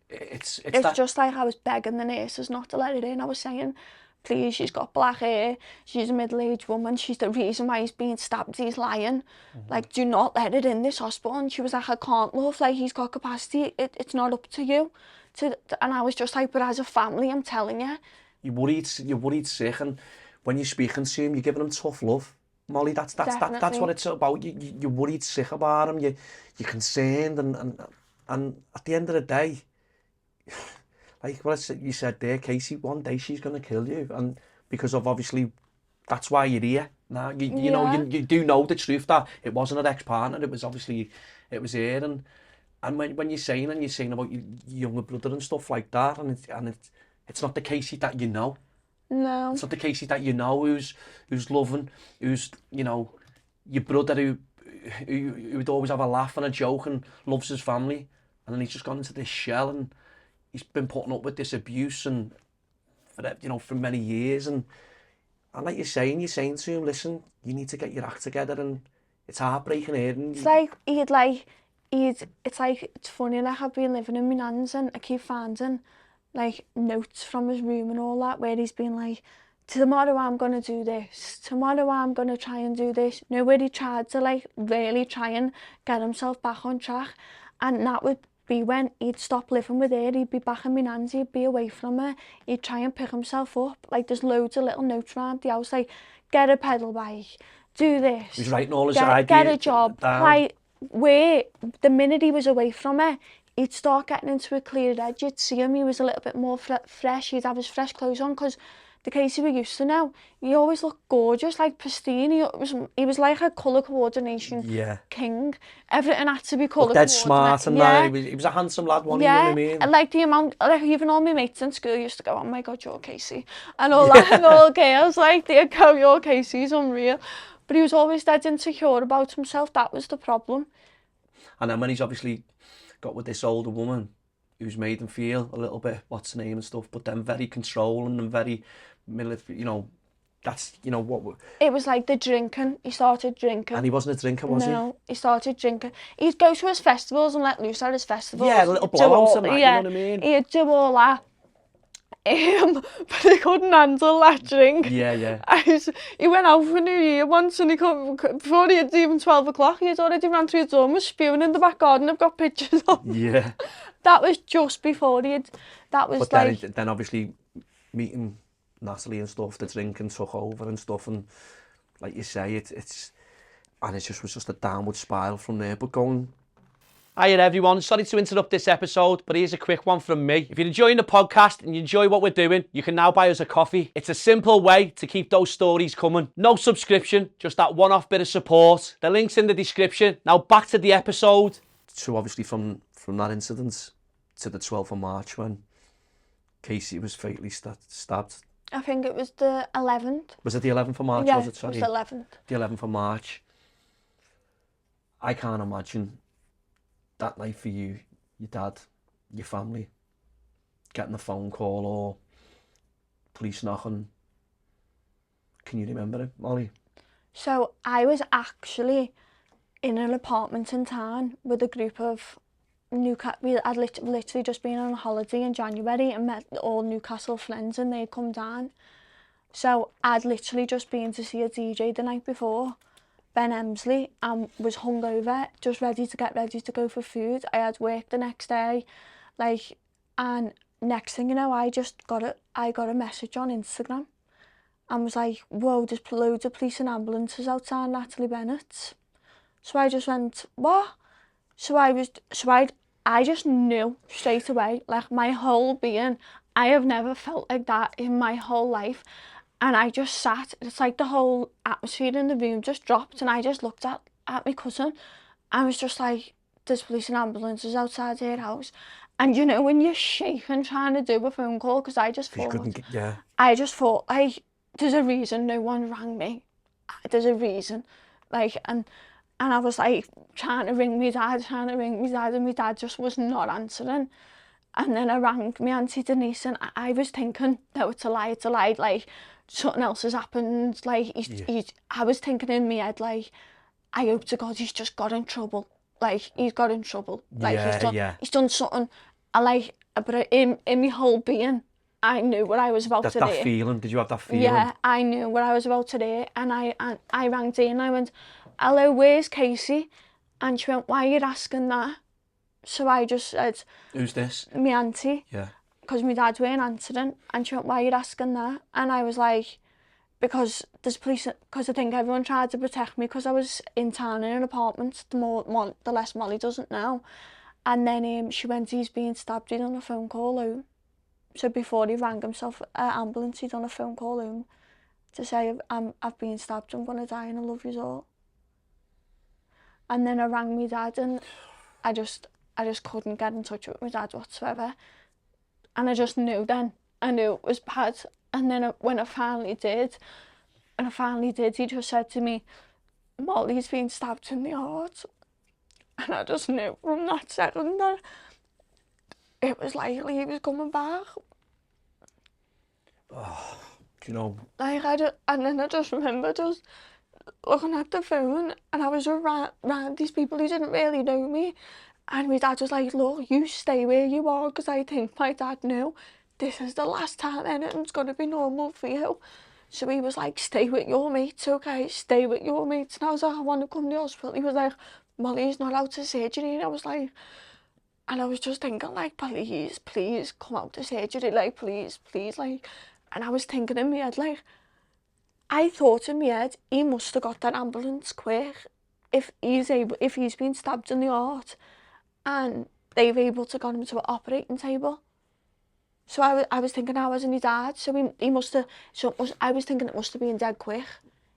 It's just like I was begging the nurses not to let it in. I was saying, please, she's got black hair, she's a middle-aged woman, she's the reason why he's being stabbed, he's lying. Like, do not let it in this hospital. And she was like, I can't, love, like, he's got capacity, it's not up to you. And I was just like, but as a family, I'm telling you. You're worried sick, and when you're speaking to him, you're giving him tough love. Molly, that's what it's about. You're worried sick about him, you're concerned, and at the end of the day, like what you said there, Kasey, one day she's going to kill you, and because of obviously that's why you're here now. You know, you do know the truth that it wasn't an ex-partner, it was obviously, it was her, and when you're saying about your younger brother and stuff like that, and it's not the Kasey that you know. No. It's not the Kasey that you know who's loving, who's, you know, your brother who would always have a laugh and a joke and loves his family, and then he's just gone into this shell and he's been putting up with this abuse and for many years, and like you're saying to him, listen, you need to get your act together, and it's heartbreaking here. It's funny, like I've been living in my nan's and I keep finding like notes from his room and all that where he's been like, tomorrow I'm going to do this, tomorrow I'm going to try and do this. Where he tried to like really try and get himself back on track, and that would be when he'd stop living with her, he'd be back in my nan's, he'd be away from her, he'd try and pick himself up. Like, there's loads of little notes around the house, like, get a pedal bike, do this. He was writing all his get a job. down. Like, where the minute he was away from her, he'd start getting into a clearer edge. You'd see him, he was a little bit more fresh, he'd have his fresh clothes on, because the Kasey we used to know, he always looked gorgeous, like pristine. He was like a colour coordination king. Everything had to be colour coordinated. Dead smart and that. He was a handsome lad, wasn't he? You know what I mean? And like the amount, like even all my mates in school used to go, oh my God, you're Kasey. And all that, and all girls, like, they'd go, you're Kasey, he's unreal. But he was always dead insecure about himself. That was the problem. And then when he's obviously got with this older woman, who's made him feel a little bit, what's her name and stuff, but then very controlling and very military, you know, that's, you know, what... It was like the drinking. He started drinking. And he wasn't a drinker, was he? No, he started drinking. He'd go to his festivals and let loose at his festivals. Yeah, a little blowout and that, you know what I mean? He'd do all that. But he couldn't handle that drink. Yeah. He went out for New Year once and before he had even 12 o'clock, he had already ran through his door and was spewing in the back garden. I've got pictures of him. Yeah. That was just before that was but like... then obviously meeting Natalie and stuff, the drinking took over and stuff, and like you say, it was just a downward spiral from there, but going... Hiya everyone, sorry to interrupt this episode, but here's a quick one from me. If you're enjoying the podcast and you enjoy what we're doing, you can now buy us a coffee. It's a simple way to keep those stories coming. No subscription, just that one-off bit of support. The link's in the description. Now back to the episode. So obviously from that incident to the 12th of March when Kasey was fatally stabbed. I think it was the 11th. Was it the 11th of March? Yeah, Was it? Sorry. It was the 11th. The 11th of March. I can't imagine that night for you, your dad, your family, getting a phone call or police knocking. Can you remember it, Molly? So I was actually in an apartment in town with a group of I'd literally just been on a holiday in January and met all Newcastle friends and they'd come down. So I'd literally just been to see a DJ the night before, Ben Emsley, and was hungover, just ready to go for food. I had work the next day, like, and next thing you know, I got a message on Instagram and was like, whoa, there's loads of police and ambulances outside Natalie Bennett's. So I just went, what? I just knew straight away, like my whole being, I have never felt like that in my whole life. And I just sat, it's like the whole atmosphere in the room just dropped and I just looked at my cousin. I was just like, there's police and ambulances outside her house. And you know when you're shaking trying to do a phone call, because I just thought, like, there's a reason no one rang me. There's a reason. Like, and I was like trying to ring my dad, and my dad just was not answering. And then I rang my auntie Denise and I was thinking, no, it's a lie, like something else has happened. Like, I was thinking in my head, like, I hope to God he's just got in trouble. Like, he's got in trouble. Like, he's done something. But in my whole being, I knew what I was about to do. That feeling, did you have that feeling? Yeah, I knew what I was about to do. And I rang Dee and I went, hello, where's Kasey? And she went, why are you asking that? So I just said... Who's this? My auntie. Yeah. Because my dad weren't answering. And she went, why are you asking that? And I was like, because there's police... Because I think everyone tried to protect me because I was in town in an apartment. The less Molly doesn't know. And then she went, he's being stabbed. He'd done a phone call home. So before he rang himself an ambulance, he'd done a phone call home to say, I've been stabbed, I'm going to die and I love you all. And then I rang my dad and I just couldn't get in touch with my dad whatsoever. And I just knew then. I knew it was bad. And then when I finally did, he just said to me, Molly's been stabbed in the heart. And I just knew from that second that it was likely he was coming back. Oh, you know. Like, and then I just remember just looking at the phone and I was around these people who didn't really know me. And my dad was like, look, you stay where you are, because I think my dad knew this is the last time anything's going to be normal for you. So he was like, stay with your mates, okay? Stay with your mates. And I was like, I want to come to the hospital. He was like, Molly's not out of surgery. And I was like, And I was just thinking, like, please come out the surgery, like, please, like. And I was thinking in my head, like, I thought in my head, he must have got that ambulance quick if he's been stabbed in the heart and they've able to get him to an operating table. So I was thinking, how hasn't he died? So he must have, I was thinking it must have been dead quick.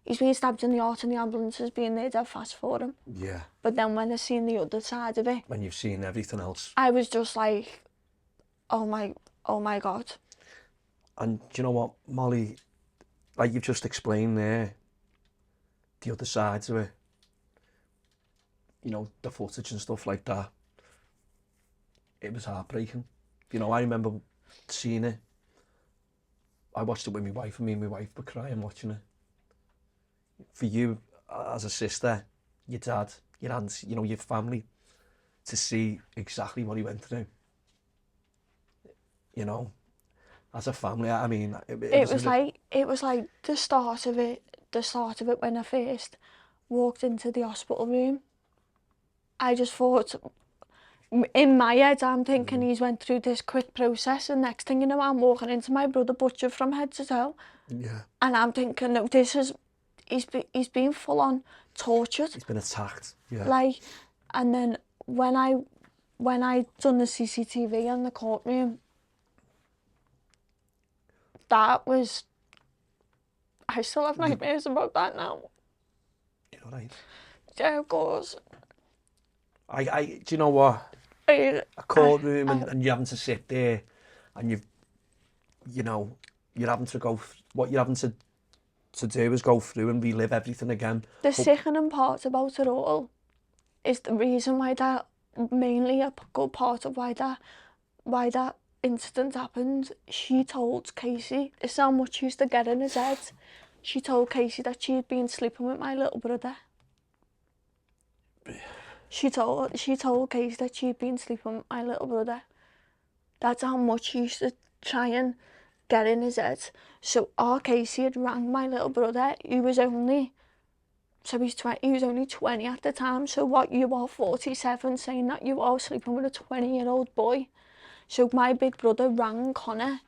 He's been stabbed in the heart and the ambulance has been there dead fast for him. Yeah. But then when I seen the other side of it, When you've seen everything else. I was just like, oh my God. And do you know what, Molly, like you've just explained there, the other sides of it, you know, the footage and stuff like that, it was heartbreaking. You know, I remember seeing it. I watched it with my wife, and me and my wife were crying watching it. For you, as a sister, your dad, your aunts, you know, your family, to see exactly what he went through, you know, as a family, I mean, it was like the start of it when I first walked into the hospital room. I just thought, in my head, I'm thinking he's went through this quick process, and next thing you know, I'm walking into my brother butchered from head to toe. Yeah. And I'm thinking, no, he's been full on tortured. He's been attacked. Yeah. Like, and then when I done the CCTV in the courtroom, that was, I still have nightmares about that now. You know what I mean? Yeah, of course. Do you know what? A courtroom and you're having to sit there and you're having to go, what you're having to do is go through and relive everything again. The sickening part about it all is the reason why that, mainly a good part of why that incident happened. She told Kasey, this is how much used to get in his head. She told Kasey that she had been sleeping with my little brother. She told Kasey that she'd been sleeping with my little brother. That's how much he used to try and get in his head. So our Kasey had rang my little brother, he was only 20 at the time. So what, you are 47 saying that you are sleeping with a 20-year-old boy. So my big brother rang Connor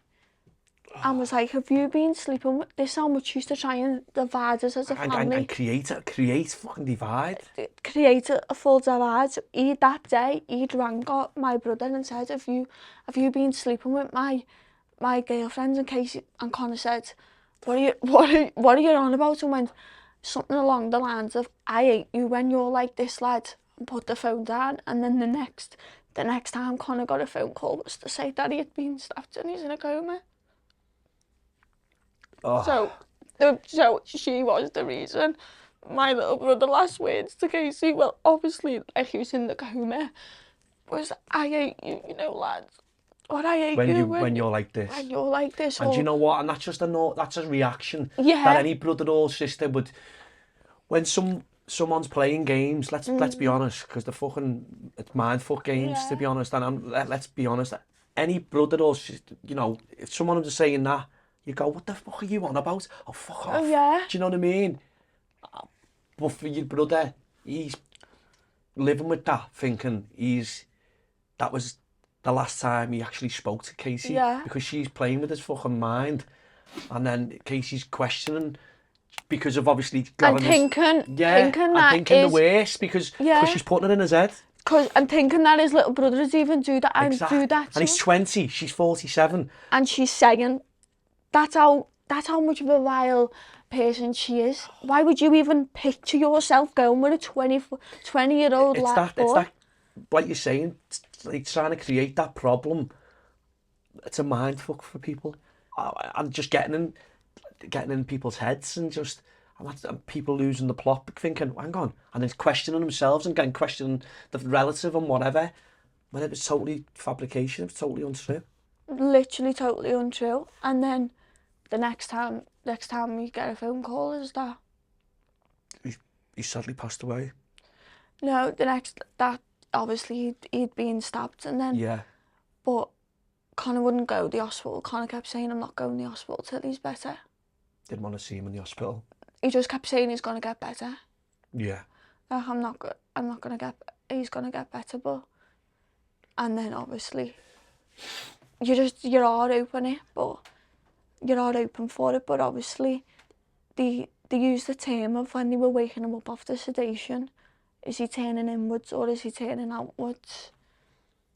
and was like, have you been sleeping with, this how much used to try and divide us as a family. And create fucking divide. Create a full divide. So that day, he'd rang my brother and said, have you been sleeping with my girlfriends? And Kasey and Connor said, what are you on about? And went something along the lines of, I hate you when you're like this, lad, and put the phone down. And then the next time Connor got a phone call was to say that he had been stabbed and he's in a coma. Oh. So she was the reason. My little brother, last words to Kasey, well, obviously, like, he was in the coma, was, I hate you, you know, lads. What I hate when you're like this. When you're like this. And do you know what? And that's just that's a reaction yeah. that any brother or sister would, when someone's playing games, let's be honest, because it's mindfuck games, to be honest, and let's be honest, any brother or sister, you know, if someone was saying that, you go, what the fuck are you on about? Oh, fuck off. Oh, yeah. Do you know what I mean? But for your brother, he's living with that, thinking that was the last time he actually spoke to Kasey. Yeah. Because she's playing with his fucking mind. And then Casey's questioning because of obviously... thinking the worst because she's putting it in his head. And thinking that his little brothers even do that and do that. And he's 20, she's 47. And she's saying, that's how much of a vile person she is. Why would you even picture yourself going with a 20-year-old lad? It's that, like you're saying, like trying to create that problem. It's a mindfuck for people. And just getting in people's heads and people losing the plot, thinking, hang on, and then questioning themselves and questioning the relative and whatever. When it was totally fabrication, it was totally untrue. Literally totally untrue. And then the next time we get a phone call is that he sadly passed away. No, that obviously he'd been stabbed, and then but Connor wouldn't go to the hospital. Connor kept saying, I'm not going to the hospital till he's better. Didn't want to see him in the hospital. He just kept saying he's going to get better. Yeah. Like, he's going to get better, but And then obviously, you're all open it, but you're all open for it. But obviously, they use the term of when they were waking him up after sedation, is he turning inwards or is he turning outwards?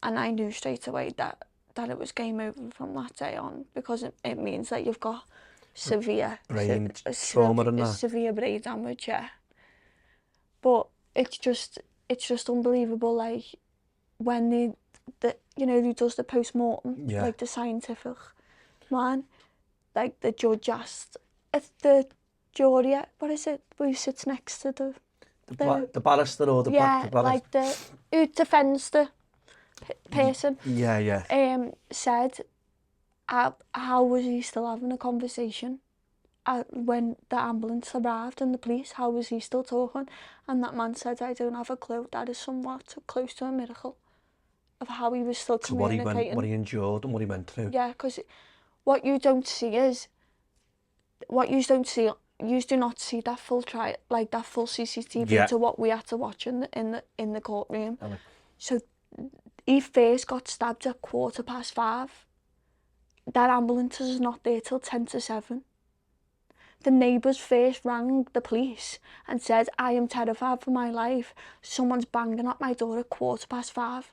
And I knew straight away that it was game over from that day on, because it means that you've got severe brain trauma and that. Severe brain damage, yeah. But it's just unbelievable, like when they who does the post-mortem, like the scientific man, like the judge asked if the jury, what is it, who sits next to the barrister or the barrister? Like who defends the person, said how was he still having a conversation when the ambulance arrived and the police, how was he still talking? And that man said, I don't have a clue. That is somewhat close to a miracle of how he was still communicating. What he endured and what he went through. Yeah, because what you don't see is, you do not see that full trial, like that full CCTV to what we had to watch in the courtroom. So he first got stabbed at 5:15. That ambulance is not there till 7:10. The neighbours first rang the police and said, I am terrified for my life. Someone's banging at my door at 5:15.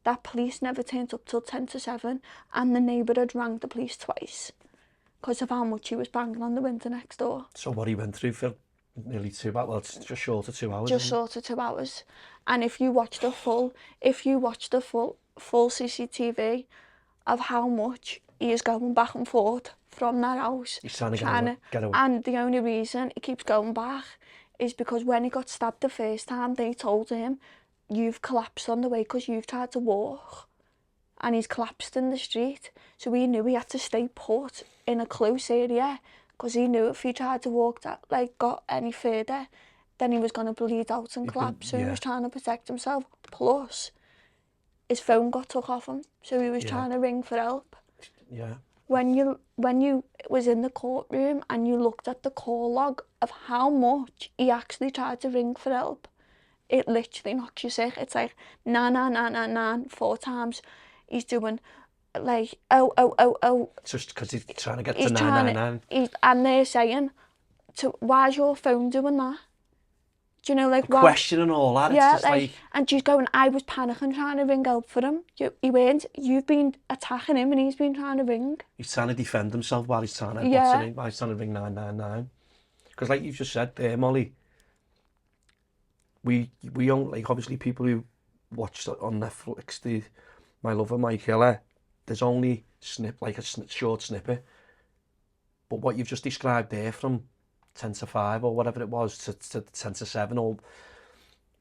That police never turned up till 7:10, and the neighbour had rang the police twice because of how much he was banging on the window next door. So what he went through for nearly 2 hours, well, it's just short of 2 hours. Just short of 2 hours. And if you watch the full CCTV of how much he is going back and forth from that house. He's trying to get away. And the only reason he keeps going back is because when he got stabbed the first time, they told him, you've collapsed on the way because you've tried to walk. And he's collapsed in the street. So he knew he had to stay put in a close area, because he knew if he tried to walk got any further, then he was going to bleed out and collapse. So he was trying to protect himself. Plus, his phone got took off him, so he was trying to ring for help. Yeah. When you was in the courtroom and you looked at the call log of how much he actually tried to ring for help, it literally knocks you sick. It's like 9, 4 times. He's doing like oh. Just because he's trying to get to 999. And they're saying, why's your phone doing that? Do you know, like, why? Questioning all that. Yeah, it's just like... And she's going, I was panicking trying to ring help for him. He weren't. You've been attacking him and he's been trying to ring. He's trying to defend himself while he's trying to while he's trying to ring 999. Because like you've just said there, Molly, we don't, like, obviously people who watch on Netflix, My Lover, My Killer, there's only a short snippet. But what you've just described there from 10 to 5 or whatever it was to 10 to 7 or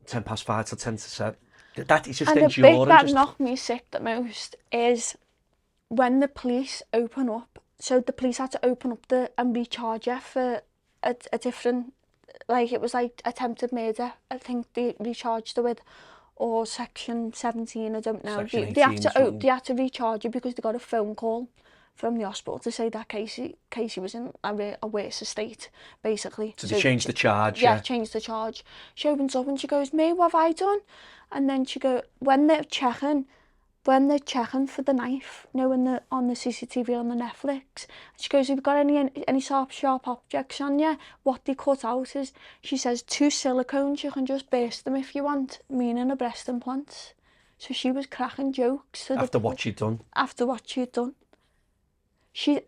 10 past 5 to 10 to 7, that is just enduring. And the bit that knocked me sick the most is when the police open up. So the police had to open up and recharge her for a different, like, it was like attempted murder, I think they recharged her with, or section 17, I don't know. Section They had to recharge her because they got a phone call from the hospital to say that Kasey was in a worse state, basically. So they changed the charge. Yeah, changed the charge. She opens up and she goes, "Me, what have I done?" And then she goes, when they're checking for the knife, on the CCTV on the Netflix, she goes, "Have you got any sharp objects on you?" What they cut out is, she says, 2 silicones, you can just burst them if you want, meaning a breast implant. So she was cracking jokes. After what she'd done.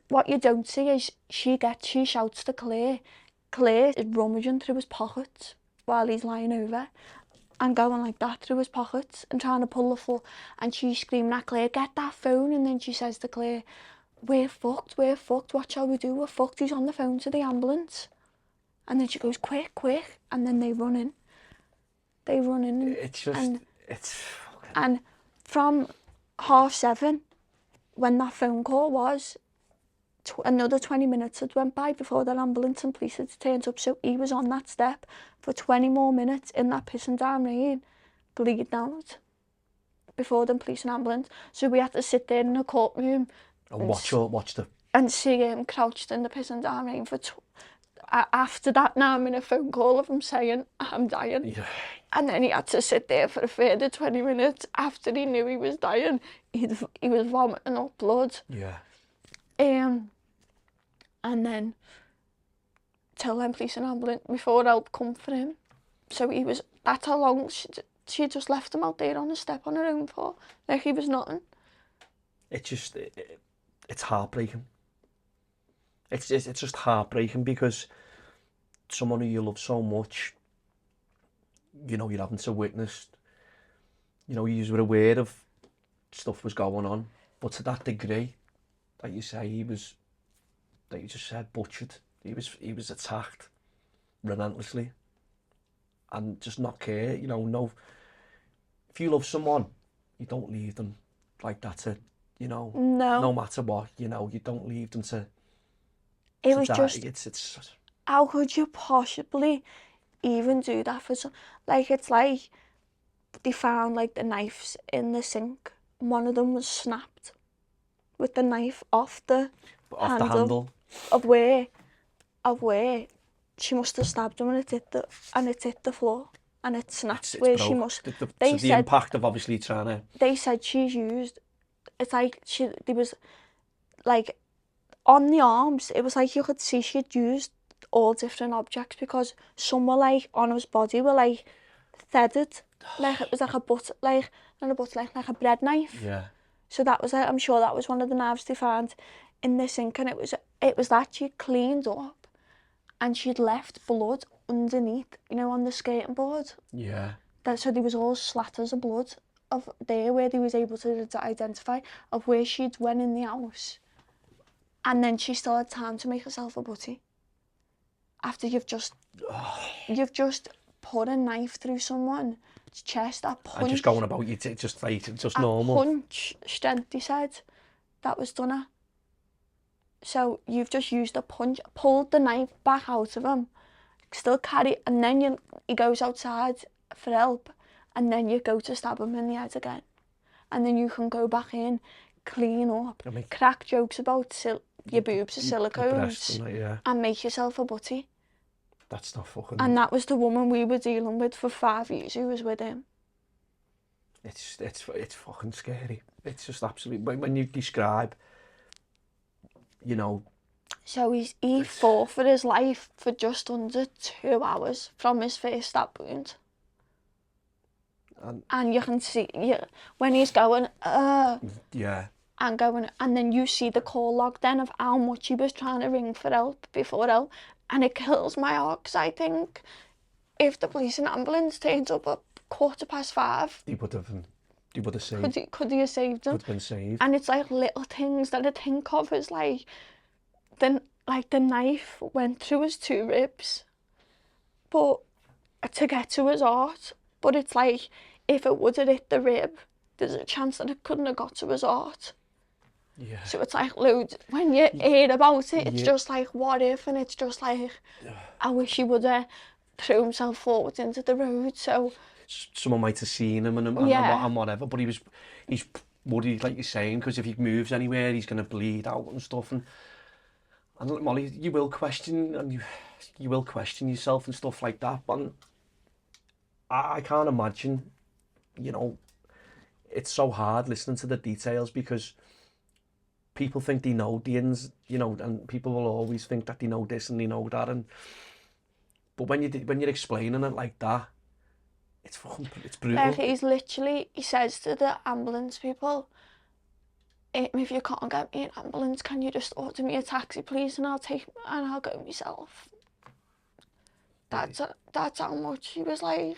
What you don't see is she shouts to Claire. Claire is rummaging through his pockets while he's lying over and going like that through his pockets and trying to pull the full. And she's screaming at Claire, "Get that phone." And then she says to Claire, we're fucked, what shall we do? We're fucked, he's on the phone to the ambulance. And then she goes, quick. And then they run in. And from 7:30, when that phone call was, another 20 minutes had went by before that ambulance and police had turned up. So he was on that step for 20 more minutes in that pissing down rain, bleeding out, before the police and ambulance. So we had to sit there in a courtroom and watch the... And see him crouched in the pissing down rain for after that 9-minute phone call of him saying, I'm dying. Yeah. And then he had to sit there for a further 20 minutes after he knew he was dying. He was vomiting up blood. Yeah. And then till then police and ambulance before help come for him. So that's how long she just left him out there on the step on her own for. Like he was nothing. It's heartbreaking. It's just heartbreaking because someone who you love so much, you know, you're having to witness, you know, you were aware of stuff was going on, but to that degree, like you say, he was, like you just said, butchered. He was attacked relentlessly, and just not care. You know, no. If you love someone, you don't leave them like that to, you know, no matter what. You know, you don't leave them to. It was die. just. It's. How could you possibly even do that for some? Like it's like they found like the knives in the sink. One of them was snapped with the knife off the handle of where she must have stabbed him, and it hit the floor and it snapped where broke. she must. They said the impact of obviously trying to. They said she's used. It's like there was like on the arms. It was like you could see she'd used all different objects because some were like on his body were like threaded, like it was like a butter, like not a butter, like a bread knife. Yeah. So that was I'm sure that was one of the knives they found in the sink, and it was that she cleaned up, and she'd left blood underneath, you know, on the skating board. Yeah. So there was all slatters of blood of there where they was able to identify of where she'd went in the house, and then she still had time to make herself a butty. After you've just put a knife through someone's chest, that punch. And just going about you, just normal. Punch strength, he said, that was done her. So you've just used a punch, pulled the knife back out of him, still carry, and then he goes outside for help, and then you go to stab him in the head again, and then you can go back in, clean up, crack jokes about your boobs are silicones, and make yourself a butty. That's not fucking. And that was the woman we were dealing with for 5 years who was with him. It's fucking scary. It's just absolutely. When you describe, you know. So he fought for his life for just under 2 hours from his first stab wound. And you can see when he's going, yeah. And going, and then you see the call log then of how much he was trying to ring for help before help. And it kills my heart because I think if the police and ambulance turned up at 5:15, he would have saved. Could he have saved him? Would have been saved. And it's like little things that I think of as like the knife went through his 2 ribs, but to get to his heart. But it's like if it would have hit the rib, there's a chance that it couldn't have got to his heart. Yeah. So it's like loads. When you hear about it, it's just like what if, and it's just like I wish he would have threw himself forward into the road. So someone might have seen him and whatever, but he's worried, like you're saying, because if he moves anywhere, he's going to bleed out and stuff. And Molly, you will question, and you will question yourself and stuff like that. But I can't imagine, you know, it's so hard listening to the details because people think they know the ins, you know, and people will always think that they know this and they know that. But when you're explaining it like that, it's brutal. Like he says to the ambulance people, if you can't get me an ambulance, can you just order me a taxi, please, and I'll go myself. That's how much he was like.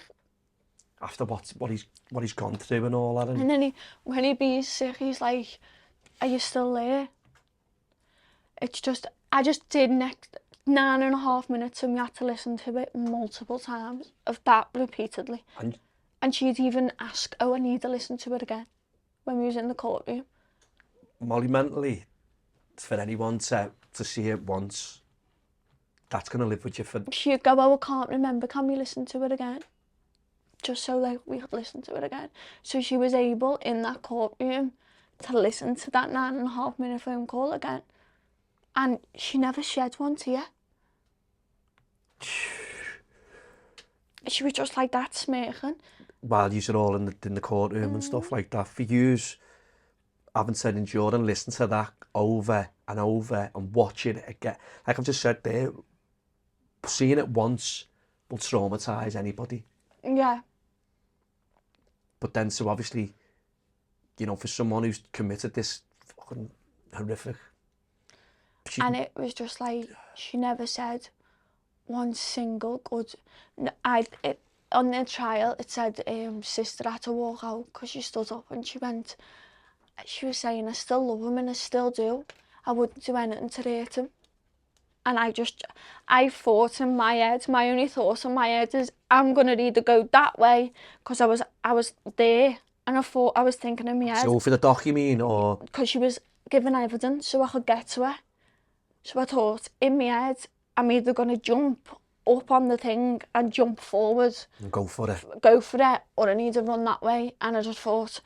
After what he's gone through and all that. And then when he be sick, he's like, are you still there? It's just, I just did 9.5 minutes and we had to listen to it multiple times of that repeatedly. And she'd even ask, I need to listen to it again when we was in the courtroom. Molly, mentally, for anyone to see it once, that's going to live with you for... She'd go, I can't remember, can we listen to it again? Just so like we could listen to it again. So she was able in that courtroom to listen to that 9.5 minute phone call again. And she never shed one tear. She was just like that, smirking. While you're all in the courtroom and stuff like that. For yous, having said endure and listen to that over and over and watching it again. Like I've just said there, seeing it once will traumatise anybody. Yeah. But then so obviously, you know, for someone who's committed this fucking horrific... And it was just like, she never said one single good... On the trial, it said sister had to walk out because she stood up and she was saying, I still love him and I still do. I wouldn't do anything to hurt him. And I thought in my head, my only thought in my head is, I'm going to either go that way, because I was there, and I was thinking in my head. So for the doc, you mean, or? Because she was giving evidence so I could get to her. So I thought, in my head, I'm either going to jump up on the thing and jump forward. And go for it. Or I need to run that way. And I just thought,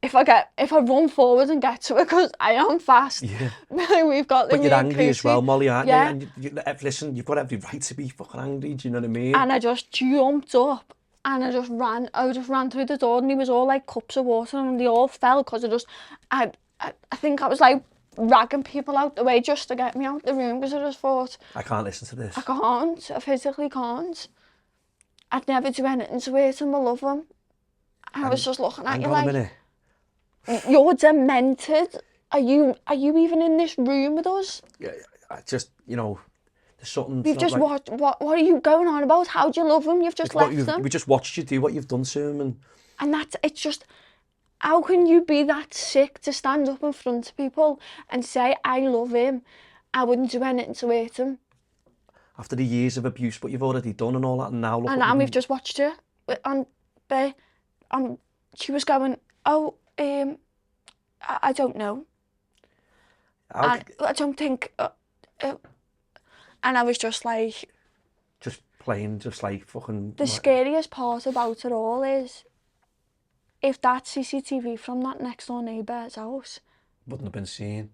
if I run forward and get to it, because I am fast, we've got... But you're angry as well, Molly, aren't you? Yeah. And listen, you've got every right to be fucking angry, do you know what I mean? And I just jumped up and I just ran through the door, and he was all like cups of water and they all fell because I think I was like ragging people out the way just to get me out the room, because I just thought... I can't listen to this. I can't. I physically can't. I'd never do anything to hurt him. I love him. I was just looking at you like... Hang on a minute. You're demented. Are you even in this room with us? Yeah, I just, you know, there's something... We've just watched... What are you going on about? How do you love him? You've just left him. We just watched you do what you've done to him, and it's just... How can you be that sick to stand up in front of people and say, I love him, I wouldn't do anything to hurt him? After the years of abuse, what you've already done and all that, and now look... And we've just watched her, and she was going, oh... I don't know. I don't think... and I was just like... Just plain, just like fucking... The scariest part about it all is, if that CCTV from that next door neighbour's house... Wouldn't have been seen.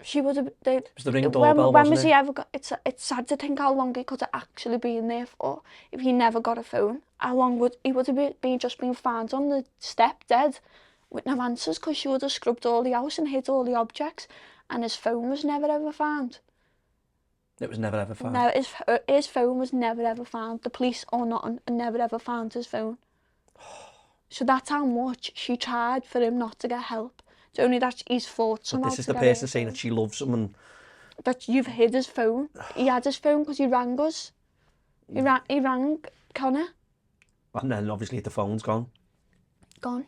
She would have... It was the Ring doorbell, when was he ever got... It's sad to think how long he could have actually been there for if he never got a phone. How long would he have been found on the step dead with no answers, because she would have scrubbed all the house and hid all the objects, and his phone was never ever found. It was never ever found? No, his phone was never ever found. The police or nothing never ever found his phone. So that's how much she tried for him not to get help. It's only that he's fought somehow. But this is the person saying that she loves him and... That you've hid his phone. He had his phone because he rang us. He rang Connor. And then obviously the phone's gone. Gone.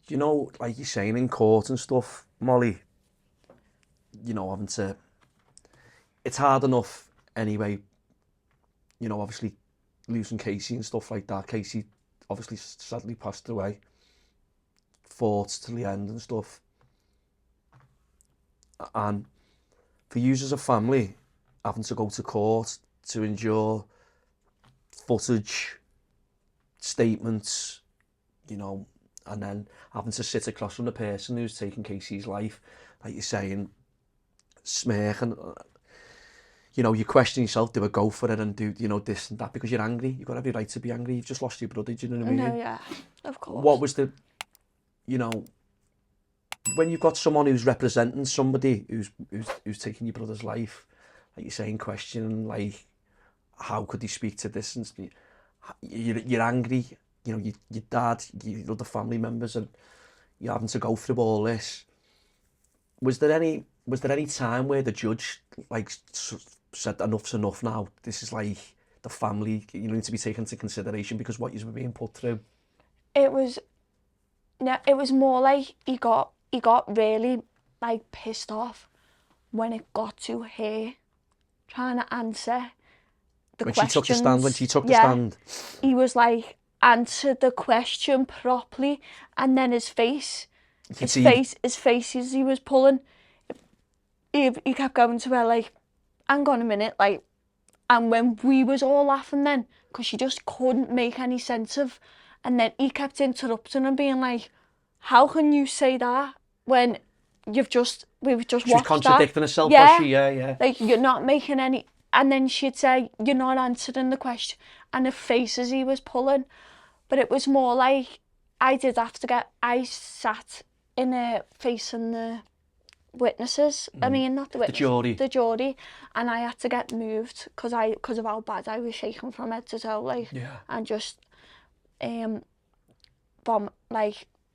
You know, like you're saying in court and stuff, Molly, you know, having to... It's hard enough anyway, you know, obviously losing Kasey and stuff like that. Kasey obviously sadly passed away, fought till the end and stuff. And for you as a family, having to go to court to endure footage, statements, you know, and then having to sit across from the person who's taken Kasey's life, like you're saying, smirk, and you know, you question yourself, do I go for it and do, you know, this and that, because you're angry. You've got every right to be angry. You've just lost your brother, do you know what I mean? No, yeah, of course. What was the, you know, when you've got someone who's representing somebody who's taking your brother's life, like you're saying, questioning, like, how could he speak to this? And you're angry, you know, your dad, your other family members, and you're having to go through all this. Was there any time where the judge, like, said enough's enough now? This is like the family, you need to be taken into consideration because what you were being put through. It was more like he got really like pissed off when it got to her trying to answer the questions. When she took the stand. He was like, answer the question properly, and then his face as he was pulling, he kept going to her like, hang on a minute, like, and when we was all laughing then, because she just couldn't make any sense of, and then he kept interrupting and being like, how can you say that when we've just watched that? She was contradicting herself, was she? Yeah. Like, you're not making any, and then she'd say, you're not answering the question, and the faces he was pulling. But it was more like, I sat in a facing the witnesses. I mean, not the witnesses. The jury. And I had to get moved because of how bad I was shaking from head to toe, like, and just,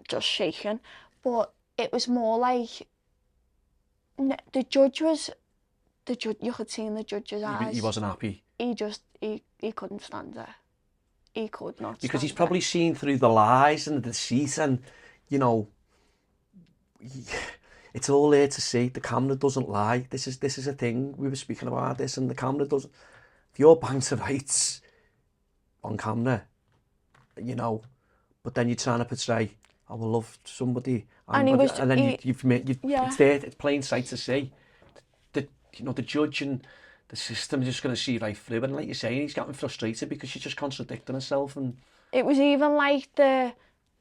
just shaking. But it was more like, the judge, you could see in the judge's eyes. He wasn't happy. He couldn't stand it. He could not. Because he's probably seen through the lies and the deceit, and, you know, it's all there to see. The camera doesn't lie. This is a thing. We were speaking about this, and the camera doesn't. If you're banged to rights on camera, you know, but then you're trying to portray, I will love somebody, it's there. It's plain sight to see. The judge and the system is just going to see right through, and like you're saying, he's getting frustrated because she's just contradicting herself. And it was even like the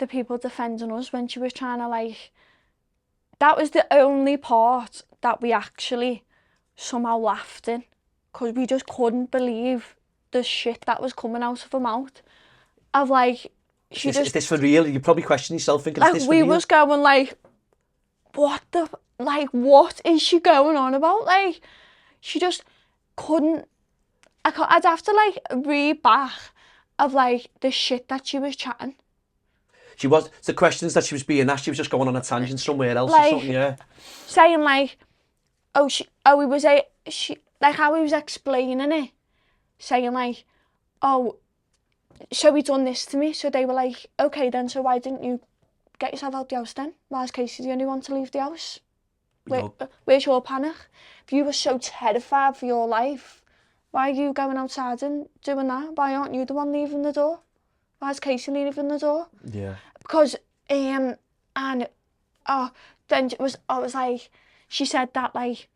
people defending us when she was trying to, like, that was the only part that we actually somehow laughed in, because we just couldn't believe the shit that was coming out of her mouth. Of like, is this for real? You probably question yourself thinking, like, is this for real? We was going like, what is she going on about? Like, she just couldn't. I'd have to, like, read back of, like, the shit that she was chatting. The questions that she was being asked, she was just going on a tangent somewhere else, like, or something, saying like, how he was explaining it, saying like, oh, so he done this to me. So they were like, okay then, so why didn't you get yourself out the house then? Why is Kasey the only one to leave the house? Where's your panic? If you were so terrified for your life, why are you going outside and doing that? Why aren't you the one leaving the door? Why is Kasey leaving the door? Yeah. Because, then I was like, she said that, like,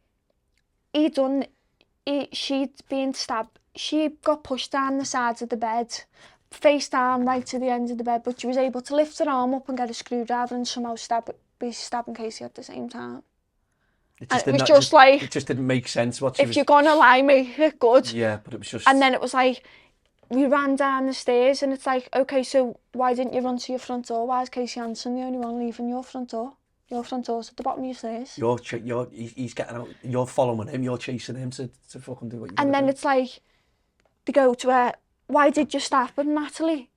she'd been stabbed. She got pushed down the sides of the bed, face down right to the end of the bed, but she was able to lift her arm up and get a screwdriver and somehow be stabbing Kasey at the same time. It just didn't make sense what if you're gonna lie, make it good. Yeah, but it was just. And then it was like, we ran down the stairs and it's like, okay, so why didn't you run to your front door? Why is Kasey Hansen the only one leaving your front door? Your front door's at the bottom of your stairs. He's getting out. You're following him. You're chasing him to fucking do what you. And then it's like, they go to her. Why did you stop him, Natalie?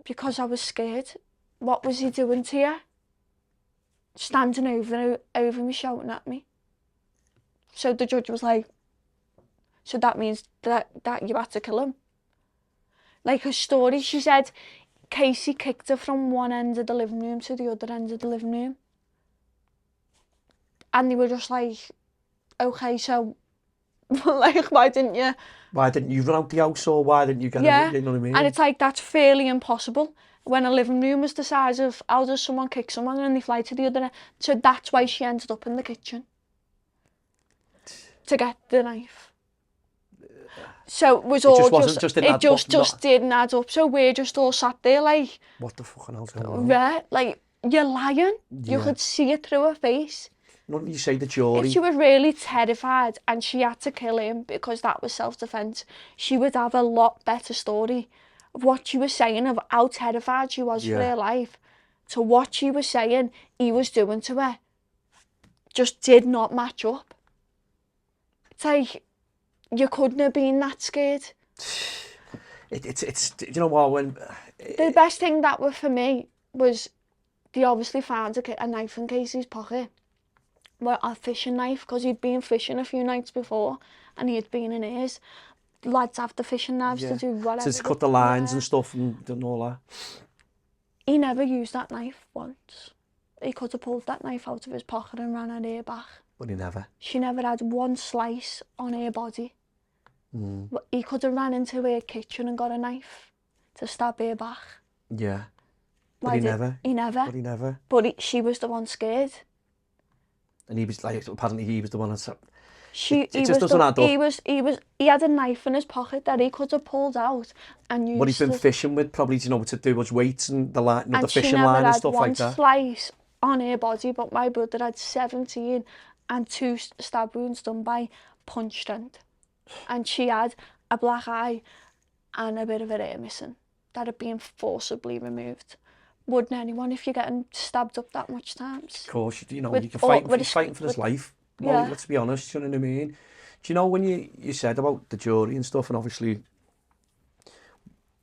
Because I was scared. What was he doing to you? Standing over me, shouting at me. So the judge was like, so that means that you had to kill him. Like, her story, she said, Kasey kicked her from one end of the living room to the other end of the living room. And they were just like, okay, so, like, why didn't you run out the house, or why didn't you get it? You know what I mean? And it's like, that's fairly impossible. When a living room is the size of, how does someone kick someone and they fly to the other end? So that's why she ended up in the kitchen. To get the knife. So it was just didn't add up. So we're just all sat there like, what the fucking hell's going on? Yeah, like, you're lying. Yeah. You could see it through her face. Not you say the jury. If she was really terrified and she had to kill him because that was self-defense, she would have a lot better story of what she was saying, of how terrified she was for her life, to what she was saying he was doing to her. Just did not match up. It's like, you couldn't have been that scared. It's you know what, when... The best thing that was for me was they obviously found a knife in Kasey's pocket. Well, a fishing knife, because he'd been fishing a few nights before and he had been in his. Lads have the fishing knives to do whatever. To cut the lines and stuff and all that. He never used that knife once. He could have pulled that knife out of his pocket and ran at her back. But he never. She never had one slice on her body. He could have ran into her kitchen and got a knife to stab her back. Yeah. But he never. But she was the one scared. And he was like, apparently he was the one that... He had a knife in his pocket that he could have pulled out and used. What he's been fishing with, probably, you know, to do his weights and the line, the fishing line and stuff like that. And she never had one slice on her body, but my brother had 17 and 2 stab wounds done by punch strength. and she had a black eye and a bit of her hair missing that had been forcibly removed. Wouldn't anyone if you're getting stabbed up that much times? Of course, you know, With- you can or fight, with a he's fighting for his with- life. Molly, Yeah. let's be honest, you know what I mean? Do you know when you said about the jury and stuff, and obviously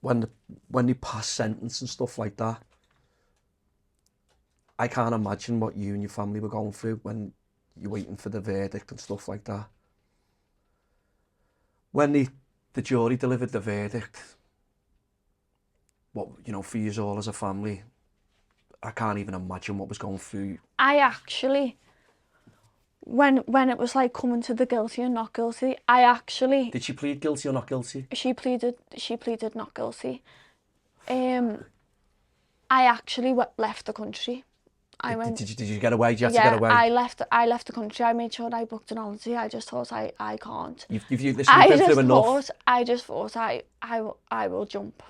when they pass sentence and stuff like that, I can't imagine what you and your family were going through when you're waiting for the verdict and stuff like that. When the jury delivered the verdict, what, you know, for you all as a family, I can't even imagine what was going through. I actually, when it was like coming to the guilty and not guilty, I actually, Did she plead guilty or not guilty? she pleaded not guilty. I actually left the country. I went. Did you get away? Did you have to Yeah, get away? I left the country. I made sure I booked an holiday. I just thought I can't. You've been through enough. I just thought I will jump.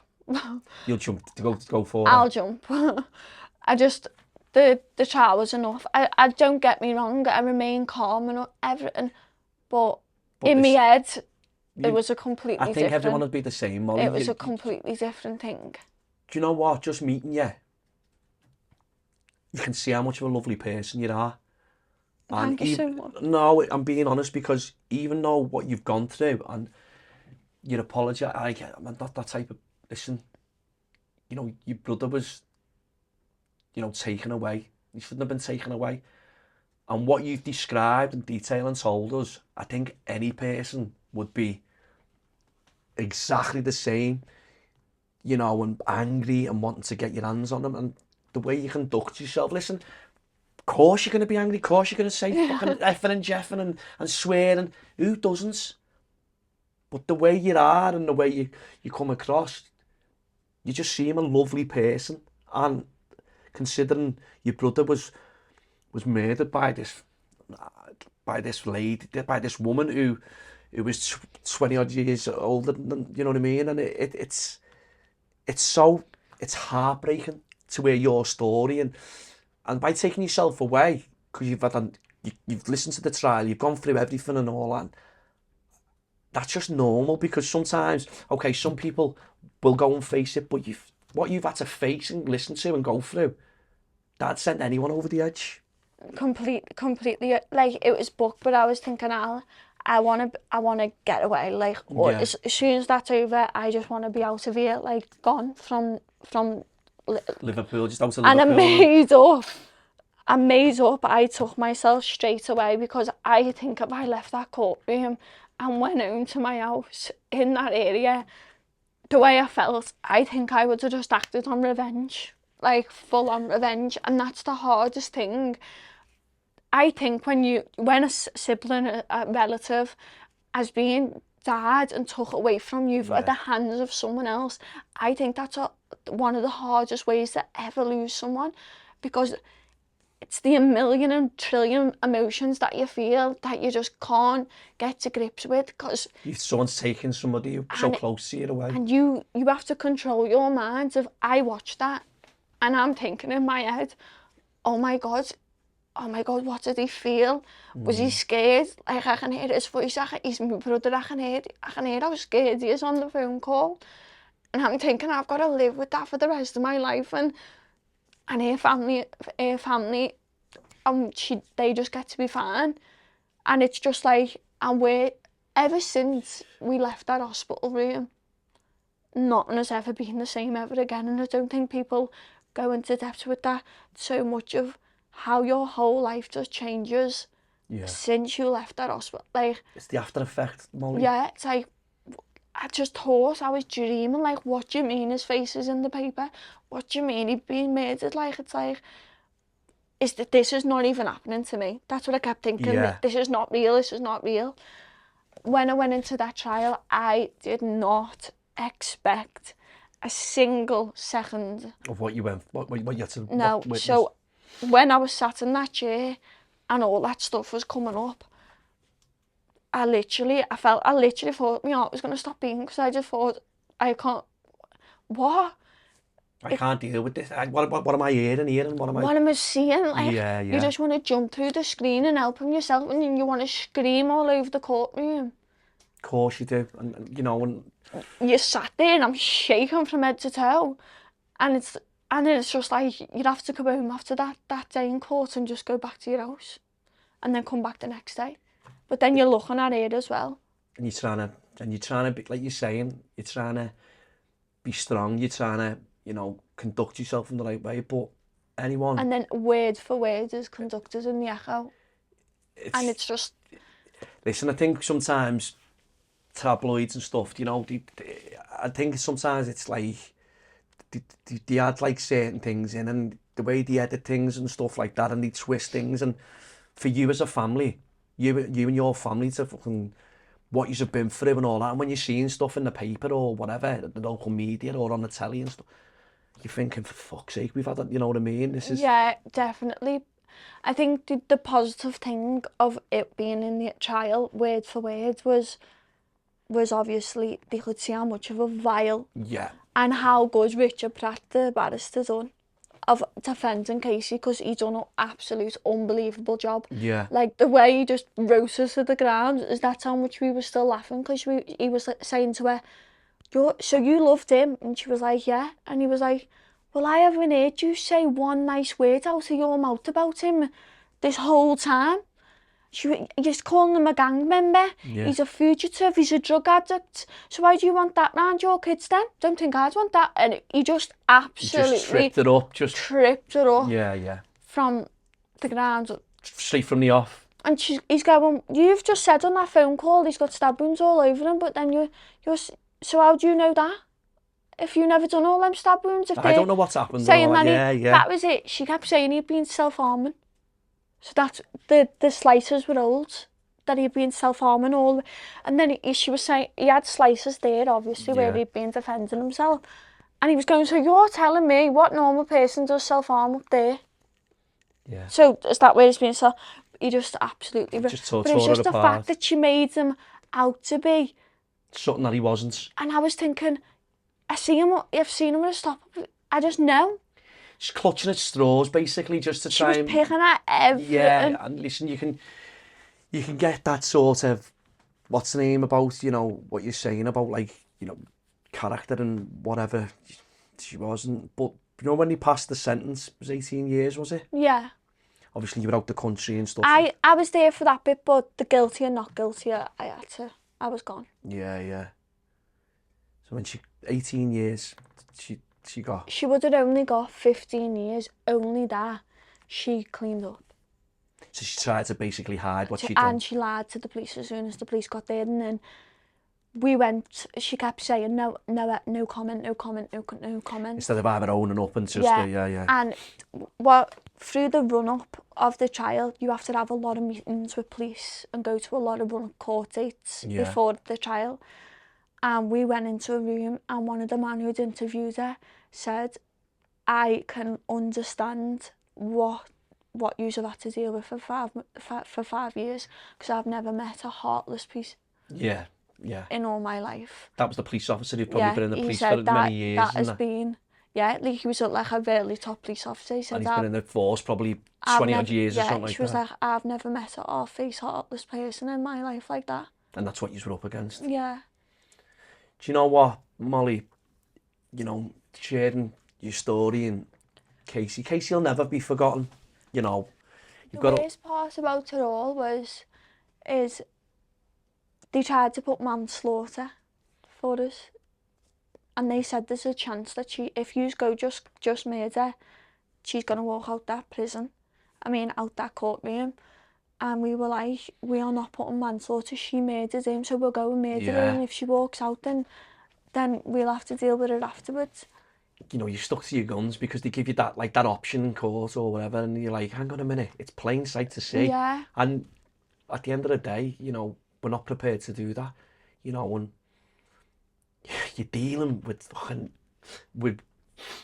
You'll jump to go forward. I'll jump. The trial was enough. I don't get me wrong. I remain calm and everything, but in my head, it was a completely I think different. everyone would be the same, Molly. It was a completely different thing. Do you know what? Just meeting you, you can see how much of a lovely person you are. Thank you so much. No, I'm being honest, because even though what you've gone through and you apologise, I'm not that type of. Listen, you know, your brother was, you know, taken away. He shouldn't have been taken away. And what you've described in detail and told us, I think any person would be exactly the same, you know, and angry and wanting to get your hands on them. And the way you conduct yourself, listen, of course you're going to be angry, of course you're going to say fucking effing and jeffing and swearing. Who doesn't? But the way you are and the way you come across, you just seem a lovely person. And considering your brother was murdered by this lady, by this woman who was 20 odd years older than, you know what I mean? And it's heartbreaking to hear your story, and by taking yourself away, because you've listened to the trial, you've gone through everything and all that. That's just normal, because sometimes, okay, some people will go and face it, but what you've had to face and listen to and go through, that'd send anyone over the edge. Completely. Like, it was booked, but I was thinking, I want to get away. Like, Yeah. as soon as that's over, I just want to be out of here, like, gone from. Liverpool, just out of And Liverpool. I made up. I took myself straight away, because I think if I left that courtroom and went home to my house in that area, the way I felt, I think I would have just acted on revenge, like full on revenge. And that's the hardest thing. I think when a sibling, a relative, has been died and took away from you at the hands of someone else, I think that's one of the hardest ways to ever lose someone, because it's the million and trillion emotions that you feel that you just can't get to grips with, because If someone's taking somebody so close to you away. and you have to control your mind. If I watch that and I'm thinking in my head, oh my god, what did he feel? Was he scared? Like, I can hear his voice, he's my brother, I can hear how scared he is on the phone call. And I'm thinking, I've got to live with that for the rest of my life. And her family, they just get to be fine. And it's just like, ever since we left that hospital room, nothing has ever been the same ever again. And I don't think people go into depth with that so much, of how your whole life just changes since you left that hospital. Like, it's the after effect, Molly. Yeah, it's like, I just thought I was dreaming. Like, what do you mean his face is in the paper? What do you mean he'd been murdered? Like, it's like, this is not even happening to me. That's what I kept thinking. Yeah. This is not real. This is not real. When I went into that trial, I did not expect a single second Of what you went, what you had to No, witness. so when I was sat in that chair and all that stuff was coming up, I literally thought my heart was going to stop beating, because I just thought, I can't deal with this. What am I hearing here, and what am I seeing? Like, Yeah. You just want to jump through the screen and help him yourself, and you want to scream all over the courtroom. course you do. And you know, and You sat there and I'm shaking from head to toe. And it's just like, you'd have to come home after that day in court and just go back to your house. And then come back the next day. But then you're looking at it as well. and you're trying to be, like you're saying, you're trying to be strong, you're trying to, you know, conduct yourself in the right way, but anyone... And then word for word is conducted in the Echo. And it's just... Listen, I think sometimes tabloids and stuff, you know, I think sometimes it's like, they add like certain things in, and the way they edit things and stuff like that, and they twist things, and for you as a family, you and your family to fucking, what you've been through and all that, and when you're seeing stuff in the paper or whatever, the local media or on the telly and stuff, you're thinking, for fuck's sake, we've had that, you know what I mean? This is... Yeah, definitely. I think the positive thing of it being in the trial, word for word, was obviously they could see how much of a vile... Yeah. And how good Richard Pratt, the barrister, done of defending Kasey, because he done an absolute unbelievable job. Yeah. Like, the way he just roasted to the ground, that's how much we were still laughing, because he was like, saying to her, so you loved him? And she was like, yeah. And he was like, well, I haven't heard you say one nice word out of your mouth about him this whole time. You're just calling him a gang member. Yeah. He's a fugitive. He's a drug addict. So why do you want that round your kids then? Don't think I'd want that. And he just absolutely... He just tripped it up. Tripped it up. Yeah, yeah. From the ground. Straight from the off. And he's going, you've just said on that phone call he's got stab wounds all over him, but then you're... So how do you know that? If you never done all them stab wounds? If I don't know what's happened. Saying that yeah. That was it. She kept saying he'd been self-harming. So that's the slices were old, that he'd been self-harming all. And then she was saying, he had slices there, obviously, where he'd been defending himself. And he was going, so you're telling me what normal person does self-harm up there? Yeah. So is that where he's been self... He just absolutely... Just tore but it's just it the apart. fact that she made him out to be... Something that he wasn't. And I was thinking, I've seen him at a stop. I just know. She's clutching at straws, basically, just to try and... She was picking at everything. Yeah, and listen, you can get that sort of, what's the name about, you know, what you're saying about, like, you know, character and whatever she wasn't. But, you know, when he passed the sentence, it was 18 years, was it? Yeah. Obviously, you were out the country and stuff. I was there for that bit, but the guilty and not guilty, I was gone. Yeah, yeah. So when 18 years, she got... She would have only got 15 years, only that she cleaned up. So she tried to basically hide what she'd done. And she lied to the police as soon as the police got there, and then we went, she kept saying, no comment. Instead of either owning up and just, yeah. And through the run-up of the trial, you have to have a lot of meetings with police and go to a lot of run-up court dates before the trial. And we went into a room, and one of the men who'd interviewed her said, I can understand what you have had to deal with for 5 years, because I've never met a heartless piece. Yeah. In all my life. That was the police officer who'd probably been in the police for many years. That has been, like he was like a really top police officer. He said, and he's been in the force probably 20 odd years or something like that. She was like, I've never met a half-face heartless person in my life like that. And that's what you were up against. Yeah. Do you know what, Molly? You know, sharing your story and Kasey will never be forgotten. You know, the worst part about it all is they tried to put manslaughter for us, and they said there's a chance that if you go just murder, she's gonna walk out that prison. Out that courtroom. And we were like, we are not putting manslaughter. She murdered him, so we'll go and murder her. And if she walks out, then we'll have to deal with it afterwards. You know, you're stuck to your guns because they give you that option in court or whatever, and you're like, hang on a minute, it's plain sight to see. Yeah. And at the end of the day, you know, we're not prepared to do that. You know, and you're dealing with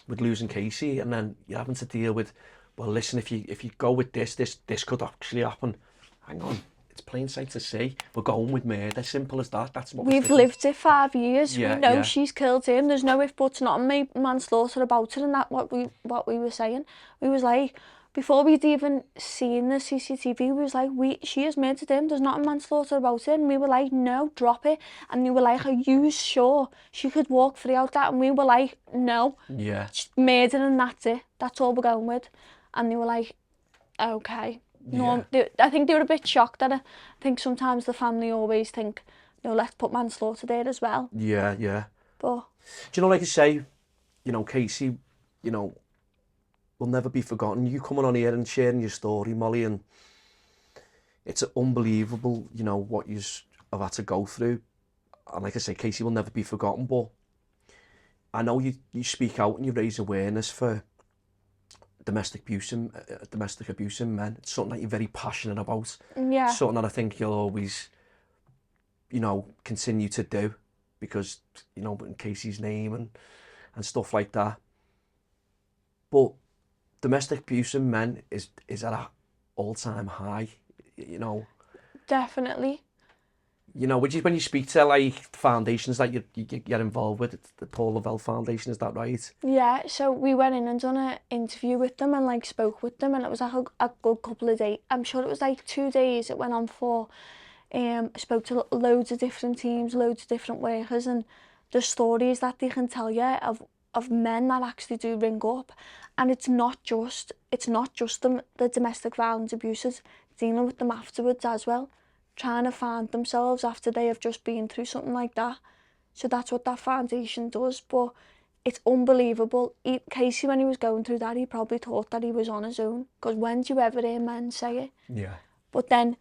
losing Kasey, and then you're having to deal with, well, listen, if you go with this could actually happen. Hang on, it's plain sight to see. We're going with murder, simple as that. That's what we've lived it 5 years. Yeah, we know she's killed him. There's no if buts, not manslaughter about it, and that what we were saying. We was like, before we'd even seen the CCTV, we was like, she has murdered him, there's not a manslaughter about it. And we were like, no, drop it. And they were like, are you sure she could walk free out that? And we were like, no, Yeah. murder and that's it. That's all we're going with. And they were like, okay. No, I think they were a bit shocked at it. I think sometimes the family always think, no, let's put manslaughter there as well. Yeah, yeah. But do you know, like I say, you know, Kasey, you know, will never be forgotten. You coming on here and sharing your story, Molly, and it's unbelievable, you know, what you have had to go through. And like I say, Kasey will never be forgotten, but I know you speak out and you raise awareness for domestic abuse in men. It's something that you're very passionate about. yeah, Something that I think you'll always, you know, continue to do because, you know, in Kasey's name and stuff like that. But domestic abuse in men is at an all-time high, you know. definitely. You know, which is when you speak to like foundations that you get involved with, it's the Paul Lavelle Foundation, is that right? Yeah, so we went in and done an interview with them and like spoke with them, and it was like a good couple of days. I'm sure it was like 2 days it went on for. I spoke to loads of different teams, loads of different workers, and the stories that they can tell you of men that actually do ring up. And it's not just the domestic violence abusers, dealing with them afterwards as well, trying to find themselves after they have just been through something like that. So that's what that foundation does. But it's unbelievable. Kasey, when he was going through that, he probably thought that he was on his own, because when do you ever hear men say it? Yeah. But then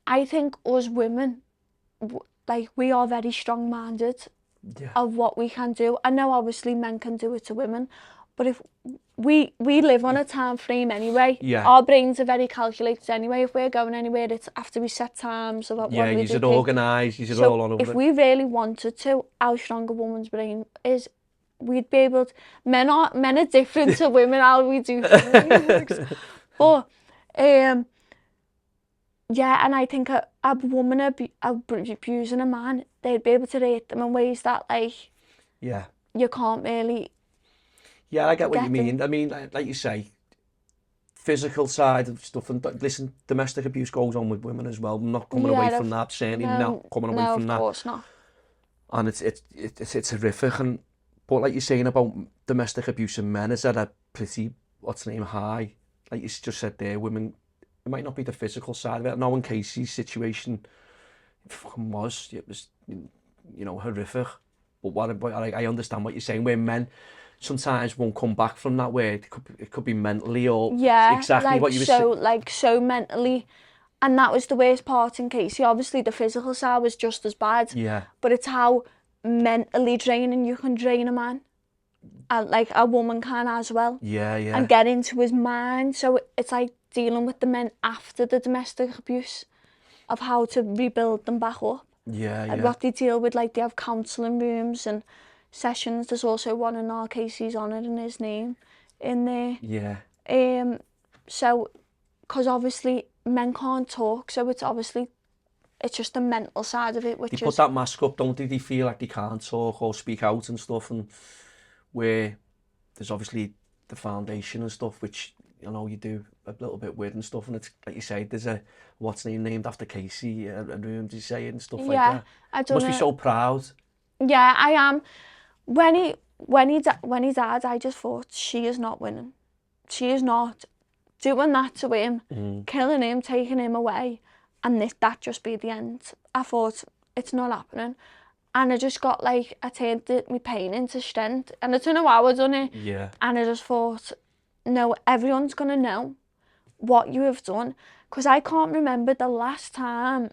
I think us women, like, we are very strong-minded of what we can do. I know obviously men can do it to women, but if we live on a time frame anyway. Yeah. Our brains are very calculated anyway. If we're going anywhere, it's after we set times about when we do. Yeah, you're organised, you're all on over if we really wanted to, how strong a woman's brain is, we'd be able to. Men are different to women, how we do things. But yeah, and I think a woman abusing a man, they'd be able to rate them in ways that, like, yeah, you can't really. Yeah, I get what you mean. I mean, like you say, physical side of stuff, and listen, domestic abuse goes on with women as well. I'm not coming away from that, certainly not coming away from that. No, of course not. And it's horrific. And but like you're saying about domestic abuse in men, is at a pretty, high. Like you just said there, women, it might not be the physical side of it. No, in Kasey's situation, it was, you know, horrific. But I understand what you're saying, where men sometimes won't come back from that, where it could be mentally or exactly like what you were saying. Like, so mentally. And that was the worst part in Kasey. Obviously, the physical side was just as bad. Yeah. But it's how mentally draining you can drain a man. And like a woman can as well. Yeah, yeah. And get into his mind. So it's like dealing with the men after the domestic abuse, of how to rebuild them back up. Yeah, yeah. And what they deal with, like, they have counselling rooms and sessions. There's also one in our Kasey's honour in his name in there. Yeah. So, because obviously men can't talk, so it's just the mental side of it, which they put that mask up, don't they? They feel like they can't talk or speak out and stuff, and where there's obviously the foundation and stuff, which, you know, you do a little bit with and stuff, and it's like you say, there's a named after Kasey, a room, do you say, and stuff like that. I don't must be so proud. Yeah, I am. When he died, I just thought, she is not winning. She is not doing that to him, killing him, taking him away, and that just be the end. I thought, it's not happening. And I just got, like, I turned my pain into strength, and I don't know how I done it. Yeah. And I just thought, no, everyone's going to know what you have done. Because I can't remember the last time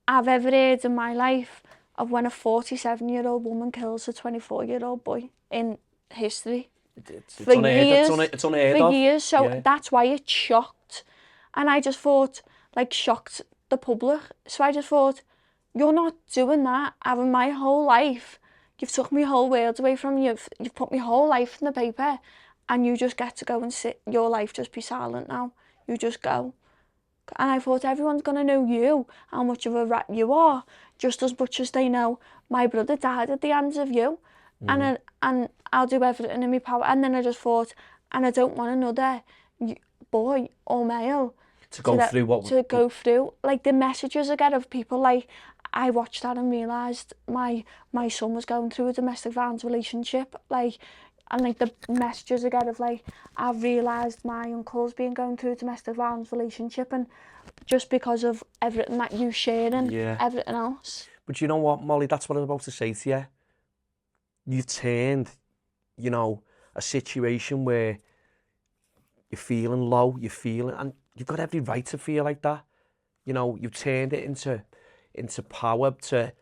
I've ever heard in my life of when a 47-year-old woman kills a 24-year-old boy in history. It's unheard of. For years, so that's why it's shocked. And I just thought, like, shocked the public. So I just thought, you're not doing that. Having my whole life, you've took my whole world away from you. You've put my whole life in the paper, and you just get to go and sit. Your life just be silent now. You just go. And I thought, everyone's going to know you, how much of a rat you are, just as much as they know my brother died at the hands of you. And I'll do everything in my power. And then I just thought, and I don't want another boy or male To go through what... to go through, like, the messages I get of people, like, I watched that and realised my son was going through a domestic violence relationship, like, and like the messages I get of, like, I've realised my uncle's been going through a domestic violence relationship, and just because of everything that you share and everything else. But you know what, Molly, that's what I was about to say to you. You've turned, you know, a situation where you're feeling low, and you've got every right to feel like that. You know, you've turned it into power to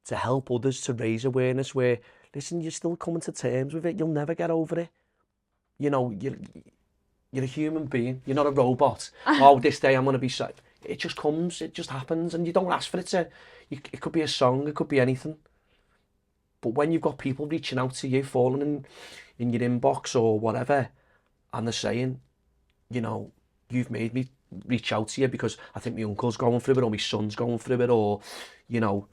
help others, to raise awareness where, listen, you're still coming to terms with it. You'll never get over it. You know, you're a human being. You're not a robot. Oh, this day I'm going to be sad. It just comes. It just happens. And you don't ask for it to. It could be a song. It could be anything. But when you've got people reaching out to you, falling in your inbox or whatever, and they're saying, you know, you've made me reach out to you because I think my uncle's going through it, or my son's going through it, or, you know,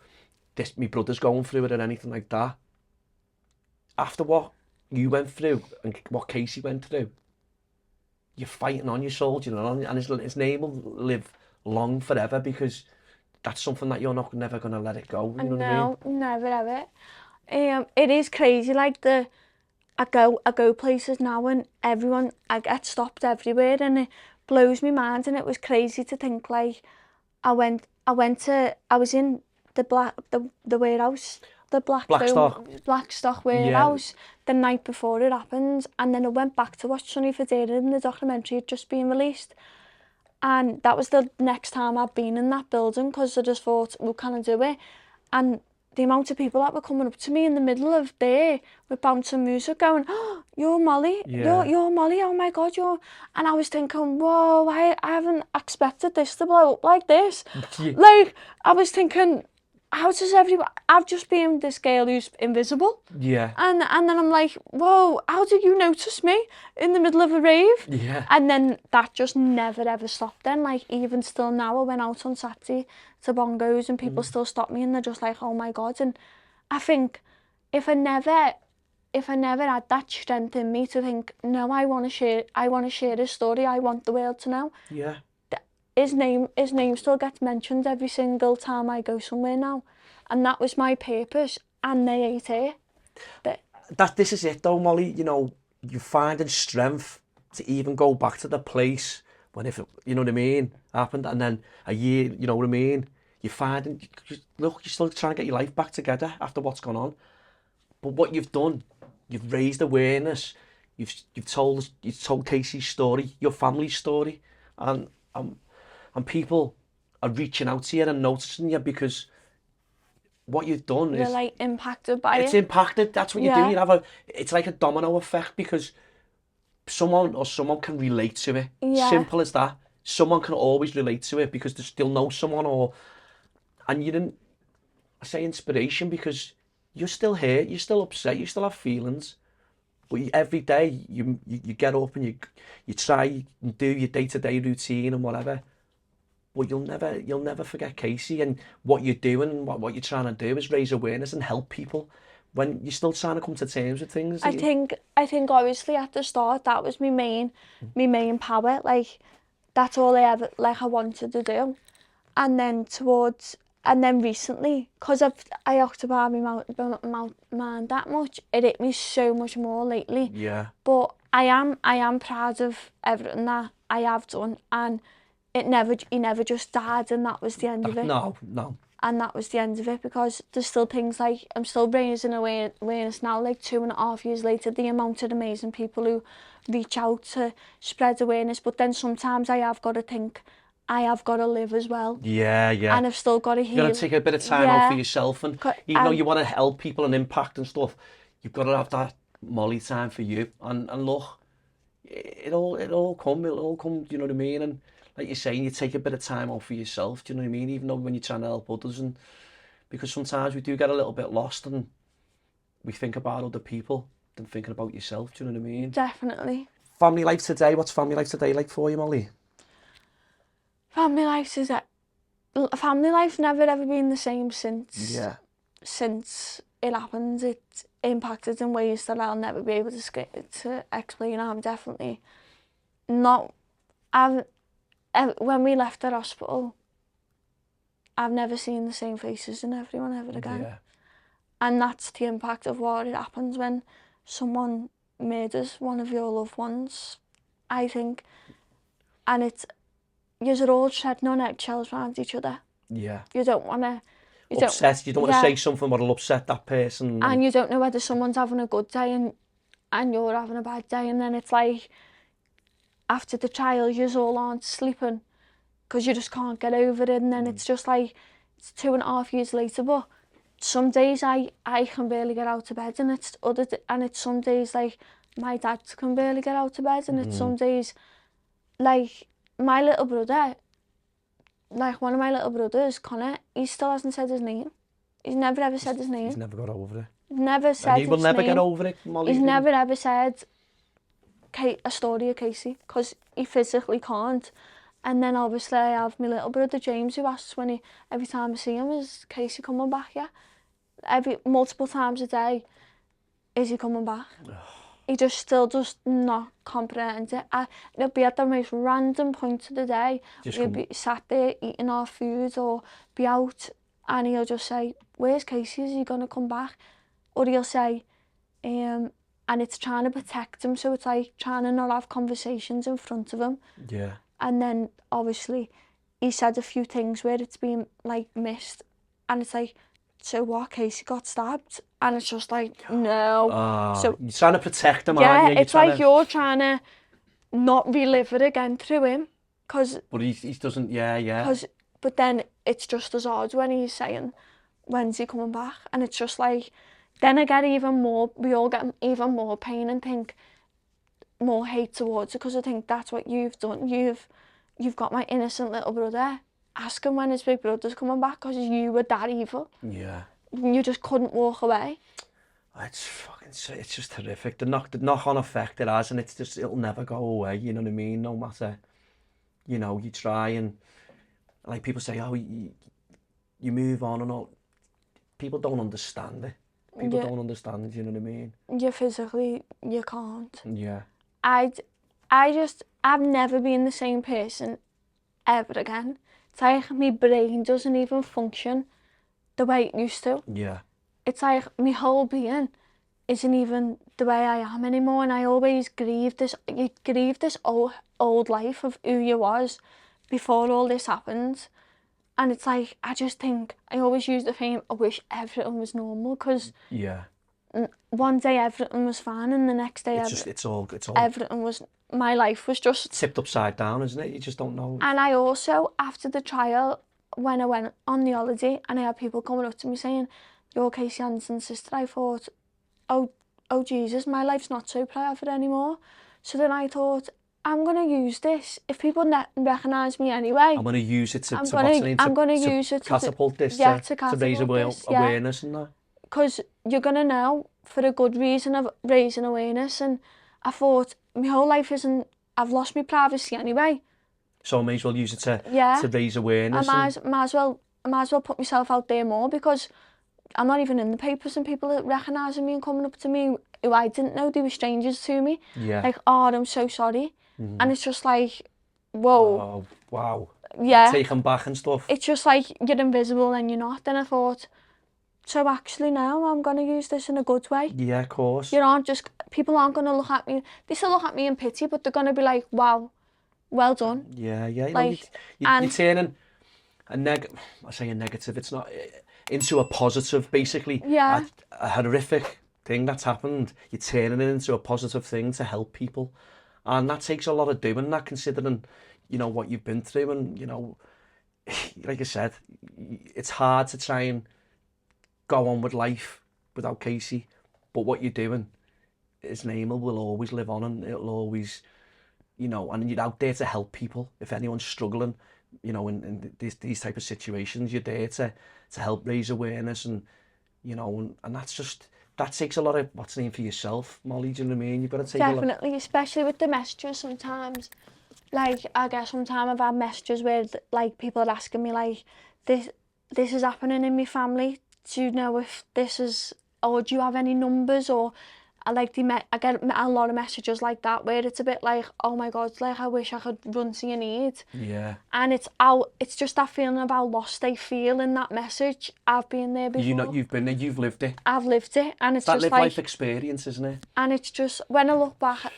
my brother's going through it, or anything like that. After what you went through and what Kasey went through, you're fighting on your soul, you know, and his name will live long forever, because that's something that you're never going to let it go. You know what I mean? No, never ever. It is crazy, like, I go places now and I get stopped everywhere, and it blows my mind. And it was crazy to think, like, I was in the warehouse, the Blackstock warehouse, the night before it happened, and then I went back to watch Sonny Fodera, and the documentary had just been released, and that was the next time I'd been in that building, because I just thought, well, can I do it? And the amount of people that were coming up to me in the middle of there with bouncing music going, oh, you're Molly, you're Molly, oh my God, you're... And I was thinking, whoa, I haven't expected this to blow up like this. Like, I was thinking, how does everyone... I've just been this girl who's invisible. Yeah. And then I'm like, whoa, how did you notice me in the middle of a rave? Yeah. And then that just never ever stopped then. Like, even still now, I went out on Saturday to Bongos and people still stop me and they're just like, oh my God. And I think if I never had that strength in me to think, no, I want to share his story, I want the world to know. Yeah. His name still gets mentioned every single time I go somewhere now. And that was my purpose, and they ate it. This is it though, Molly. You know, you're finding strength to even go back to the place when, if it, you know what I mean, happened, and then a year, you know what I mean, you're finding, look, you're still trying to get your life back together after what's gone on. But what you've done, you've raised awareness, you've told Kasey's story, your family's story, and people are reaching out to you and noticing you, because what you've done is... They're like impacted by it. It's impacted, that's what you do. It's like a domino effect, because someone can relate to it. Yeah. Simple as that. Someone can always relate to it because they still know someone, and you didn't... I say inspiration because you're still here, you're still upset, you still have feelings, but every day you get up and you try and do your day-to-day routine and whatever. But you'll never forget Kasey, and what you're doing, what you're trying to do is raise awareness and help people when you're still trying to come to terms with things. I think obviously at the start that was my main power. Like, that's all I wanted to do. And then recently, because I occupied my mind that much, it hit me so much more lately. Yeah. But I am proud of everything that I have done, and he never just died and that was the end of it. No. And that was the end of it, because there's still things like, I'm still raising awareness now, like 2.5 years later, the amount of amazing people who reach out to spread awareness. But then sometimes I have got to think, I have got to live as well. Yeah. And I've still got to heal. You've got to take a bit of time out for yourself, and even though you want to help people and impact and stuff, you've got to have that Molly time for you. And look, it'll all come, do you know what I mean? And like you're saying, you take a bit of time out for yourself, do you know what I mean? Even though when you're trying to help others, and because sometimes we do get a little bit lost and we think about other people than thinking about yourself, do you know what I mean? Definitely. Family life today, what's family life today like for you, Molly? Family life's never ever been the same since it happened. It impacted in ways that I'll never be able to explain. I'm definitely not when we left the hospital, I've never seen the same faces in everyone ever again. Yeah. And that's the impact of what happens when someone murders one of your loved ones, I think. And you're all treading on eggshells around each other. Yeah. You don't want to... You don't want to say something that'll upset that person. And you don't know whether someone's having a good day and you're having a bad day. And then it's like, after the trial, you all aren't sleeping because you just can't get over it. And then it's just like, it's 2.5 years later, but some days I can barely get out of bed, and it's some days like my dad can barely get out of bed, and it's some days like my little brother, like one of my little brothers, Connor, he still hasn't said his name. He's never ever said his name. He's never got over it. Never said his name. And he will never get over it, Molly. He's never ever said a story of Kasey, because he physically can't. And then obviously I have my little brother James, who asks every time I see him, is Kasey coming back yet? Multiple times a day, is he coming back? He just still does not comprehend it. It'll be at the most random point of the day. We'll be sat there eating our food or be out, and he'll just say, "Where's Kasey? Is he going to come back?" Or he'll say, and it's trying to protect him, so it's like trying to not have conversations in front of him. Yeah. And then obviously he said a few things where it's been like missed, and it's like, so what, Kasey got stabbed? And it's just like, no. So you're trying to protect him, yeah, aren't you? It's like you're trying to not relive it again through him. But he doesn't, yeah. But then it's just as hard when he's saying, when's he coming back? And it's just like, then I get even more, we all get even more pain and think more hate towards it, because I think that's what you've done. You've got my innocent little brother. Ask him when his big brother's coming back, because you were that evil. Yeah. You just couldn't walk away. It's just horrific. The knock-on effect it has, and it'll never go away, you know what I mean? No matter, you try, and like people say, oh, you move on and all. People don't understand it. People don't understand, you know what I mean? You can't. Yeah. I've never been the same person ever again. It's like my brain doesn't even function the way it used to. Yeah. It's like my whole being isn't even the way I am anymore, and I always grieve this old life of who you was before all this happened. And it's like, I just think, I always use the theme, I wish everything was normal, because one day everything was fine, and the next day everything was, my life was just tipped upside down, isn't it? You just don't know. And I also, after the trial, when I went on the holiday, and I had people coming up to me saying, "You're Kasey Anderson's sister," I thought, oh Jesus, my life's not so private anymore. So then I thought, I'm going to use this. If people recognise me anyway, I'm going to use it to catapult this, to raise awareness and that. Because you're going to know, for a good reason of raising awareness. And I thought, my whole life I've lost my privacy anyway. So I may as well use it to raise awareness. I might as well put myself out there more, because I'm not even in the papers, and people are recognising me and coming up to me who I didn't know, they were strangers to me. Yeah. Like, oh, I'm so sorry. And it's just like, whoa. Oh, wow. Yeah. Taken back and stuff. It's just like, you're invisible and you're not. Then I thought, so actually now I'm going to use this in a good way. Yeah, of course. People aren't going to look at me. They still look at me in pity, but they're going to be like, wow, well done. Yeah. Like, you're turning a negative, it's not, into a positive, basically. Yeah. A horrific thing that's happened, you're turning it into a positive thing to help people. And that takes a lot of doing that, considering, what you've been through. And, like I said, it's hard to try and go on with life without Kasey. But what you're doing, his name will always live on, and it'll always, and you're out there to help people. If anyone's struggling, in these type of situations, you're there to help raise awareness, and, and that takes a lot of what's name for yourself, Molly, do you know what I mean? You've got to take definitely, especially with the messages sometimes. Like, I guess sometimes I've had messages where, like, people are asking me, like, this is happening in my family. Do you know if this is, or do you have any numbers? Or I get a lot of messages like that where it's a bit like, oh my God, like I wish I could run to your need. Yeah. And it's just that feeling of how lost they feel in that message. I've been there before. You've been there, you've lived it. I've lived it, and it's that just live like life experience, isn't it? And it's just when I look back,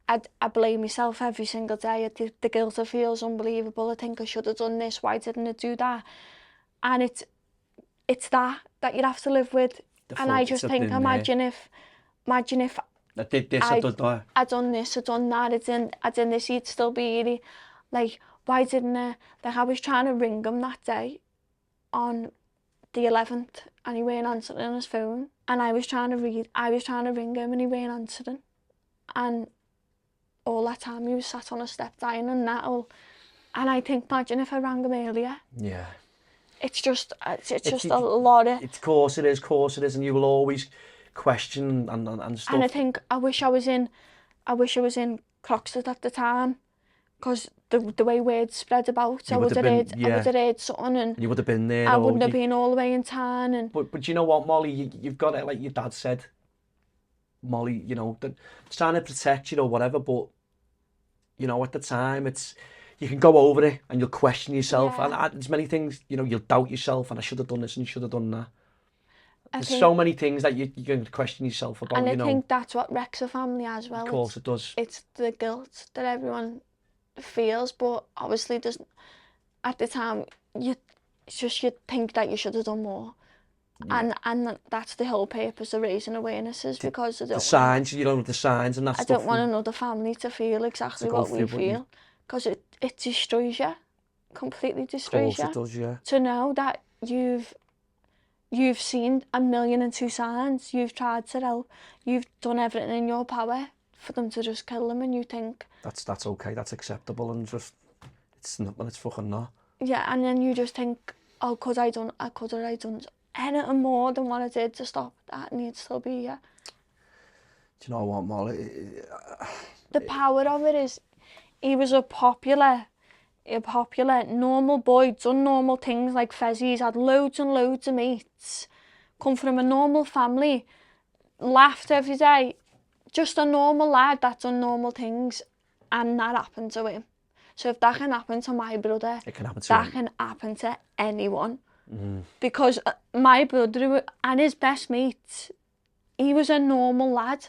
I blame myself every single day. The guilt I feel is unbelievable. I think I should have done this. Why didn't I do that? And it's that you'd have to live with. And I just think, imagine if I did this, I did that. I done this, I done that, I done this, he'd still be here. Like, why didn't I? Like, I was trying to ring him that day on the 11th, and he weren't answering his phone. And I was trying to ring him, and he weren't answering. And all that time he was sat on a step dying and that all. And I think, imagine if I rang him earlier. Yeah. It's just a lot of... Of course it is, and you will always question and stuff. And I think I wish I was in Croxteth at the time, because the way words spread about, I would have heard something, and you would have been there. I wouldn't have been all the way in town. And but you know what, Molly, you've got it, like your dad said, Molly, you know, trying to protect you or whatever, but you know, at the time, you can go over it and you'll question yourself, and there's many things, you know, you'll doubt yourself, and I should have done this and should have done that. There's so many things that you're going to question yourself about, and I think that's what wrecks a family as well. Of course it does. It's the guilt that everyone feels, but obviously at the time, you think that you should have done more. Yeah. And that's the whole purpose of raising awareness, is because the signs, you know, the signs and that stuff. I don't want another family to feel exactly what we feel, because it destroys you, completely destroys you. Of course it does, yeah. To know that you've seen 1,002 signs, you've tried to help, you've done everything in your power for them to just kill them, and you think that's okay, that's acceptable, and just it's not, when it's fucking not. Yeah, and then you just think, oh, could I done anything more than what I did to stop that, and he'd still be here. Do you know what, Molly? The power of it is, he was a popular normal boy, done normal things like Fezzi's, had loads and loads of mates, come from a normal family, laughed every day, just a normal lad that's done normal things, and that happened to him. So if that can happen to my brother, it can happen to that can happen to anyone. Because my brother and his best mate, he was a normal lad.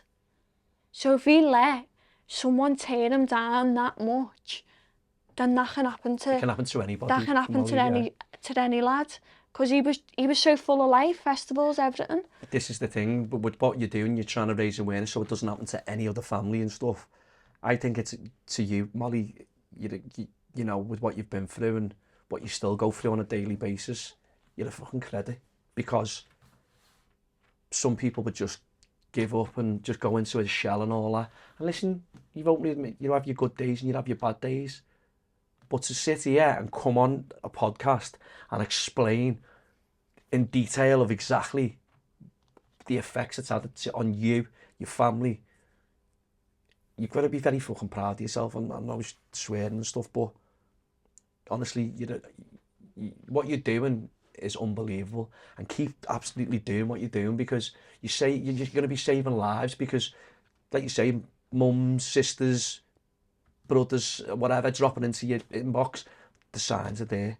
So if he let someone tear him down that much, then that can happen to... It can happen to anybody. That can happen to any lad. Because he was so full of life, festivals, everything. This is the thing, but with what you're doing, you're trying to raise awareness so it doesn't happen to any other family and stuff. I think it's to you, Molly, you know, with what you've been through and what you still go through on a daily basis, you're a fucking credit, because some people would just give up and just go into a shell and all that. And listen, you've openly admitted, you have your good days and you have your bad days. But to sit here and come on a podcast and explain in detail of exactly the effects it's had on you, your family, you've got to be very fucking proud of yourself. And I'm always swearing and stuff, but honestly, what you're doing is unbelievable, and keep absolutely doing what you're doing, because you say you're going to be saving lives, because like you say, mums, sisters, brothers, whatever, dropping into your inbox, the signs are there.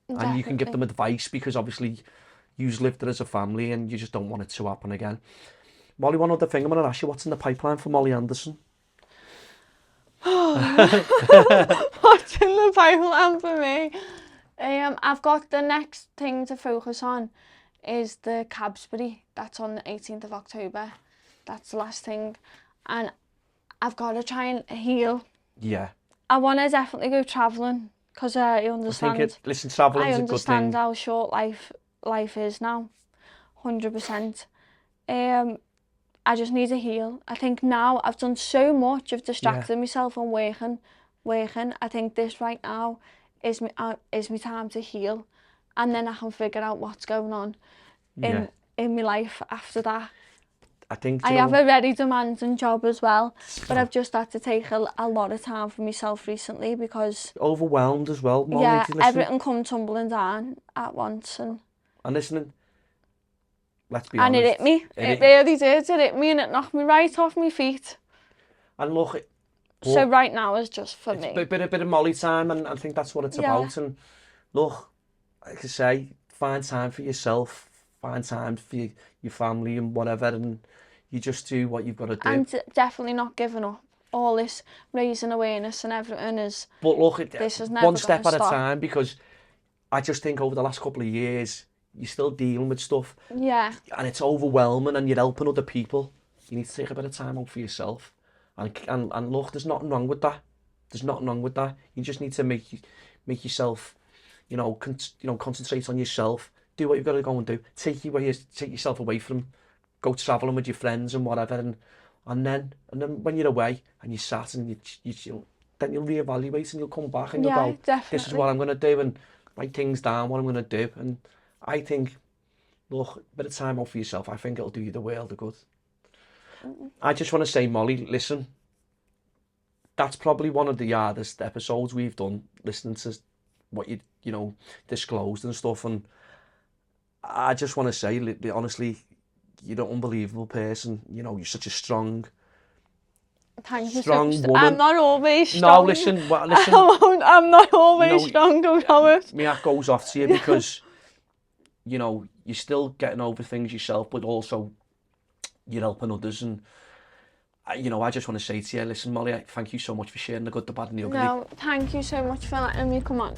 Definitely. And you can give them advice, because obviously you've lived it as a family and you just don't want it to happen again. Molly, one other thing I'm going to ask you, what's in the pipeline for Molly Anderson? What's in the pipeline for me? I've got the next thing to focus on is the Cabsbury. That's on the 18th of October. That's the last thing. And I've got to try and heal. Yeah. I want to definitely go travelling, because I understand. Travelling is a good thing. I understand how short life is now, 100%. I just need to heal. I think now I've done so much of distracting myself and working. I think this right now is my time to heal, and then I can figure out what's going on in my life after that. I think I have a very demanding job as well, but I've just had to take a lot of time for myself recently, because overwhelmed as well, Molly. Yeah, everything come tumbling down at once, and listening, let's be And honest. it hit me. It really did. It hit me and it knocked me right off my feet. And look, So right now is just for me. It's a bit of Molly time, and I think that's what it's about. And look, like I say, find time for yourself, find time for your family and whatever, and you just do what you've got to do. And definitely not giving up. All this raising awareness and everything is... But look, this is never one step at a stop. time, because I just think over the last couple of years, you're still dealing with stuff. Yeah. And it's overwhelming, and you're helping other people. You need to take a bit of time out for yourself. And look, there's nothing wrong with that. There's nothing wrong with that. You just need to make yourself, concentrate on yourself. Do what you've got to go and do. Take yourself away from, go travelling with your friends and whatever, and then when you're away and you're sat and then you'll reevaluate and you'll come back and you'll go, definitely. this is what I'm going to do, and write things down, what I'm going to do. And I think, look, a bit of time out for yourself, I think it'll do you the world of good. I just want to say, Molly, listen, that's probably one of the hardest episodes we've done, listening to what you disclosed and stuff. And I just want to say, honestly, you're an unbelievable person. You're such a strong woman. I'm not always strong. No, listen. I'm not always strong, I promise. My hat goes off to you because, you're still getting over things yourself, but also you're helping others. And, I just want to say to you, listen, Molly, thank you so much for sharing the good, the bad and the ugly. No, thank you so much for letting me come on.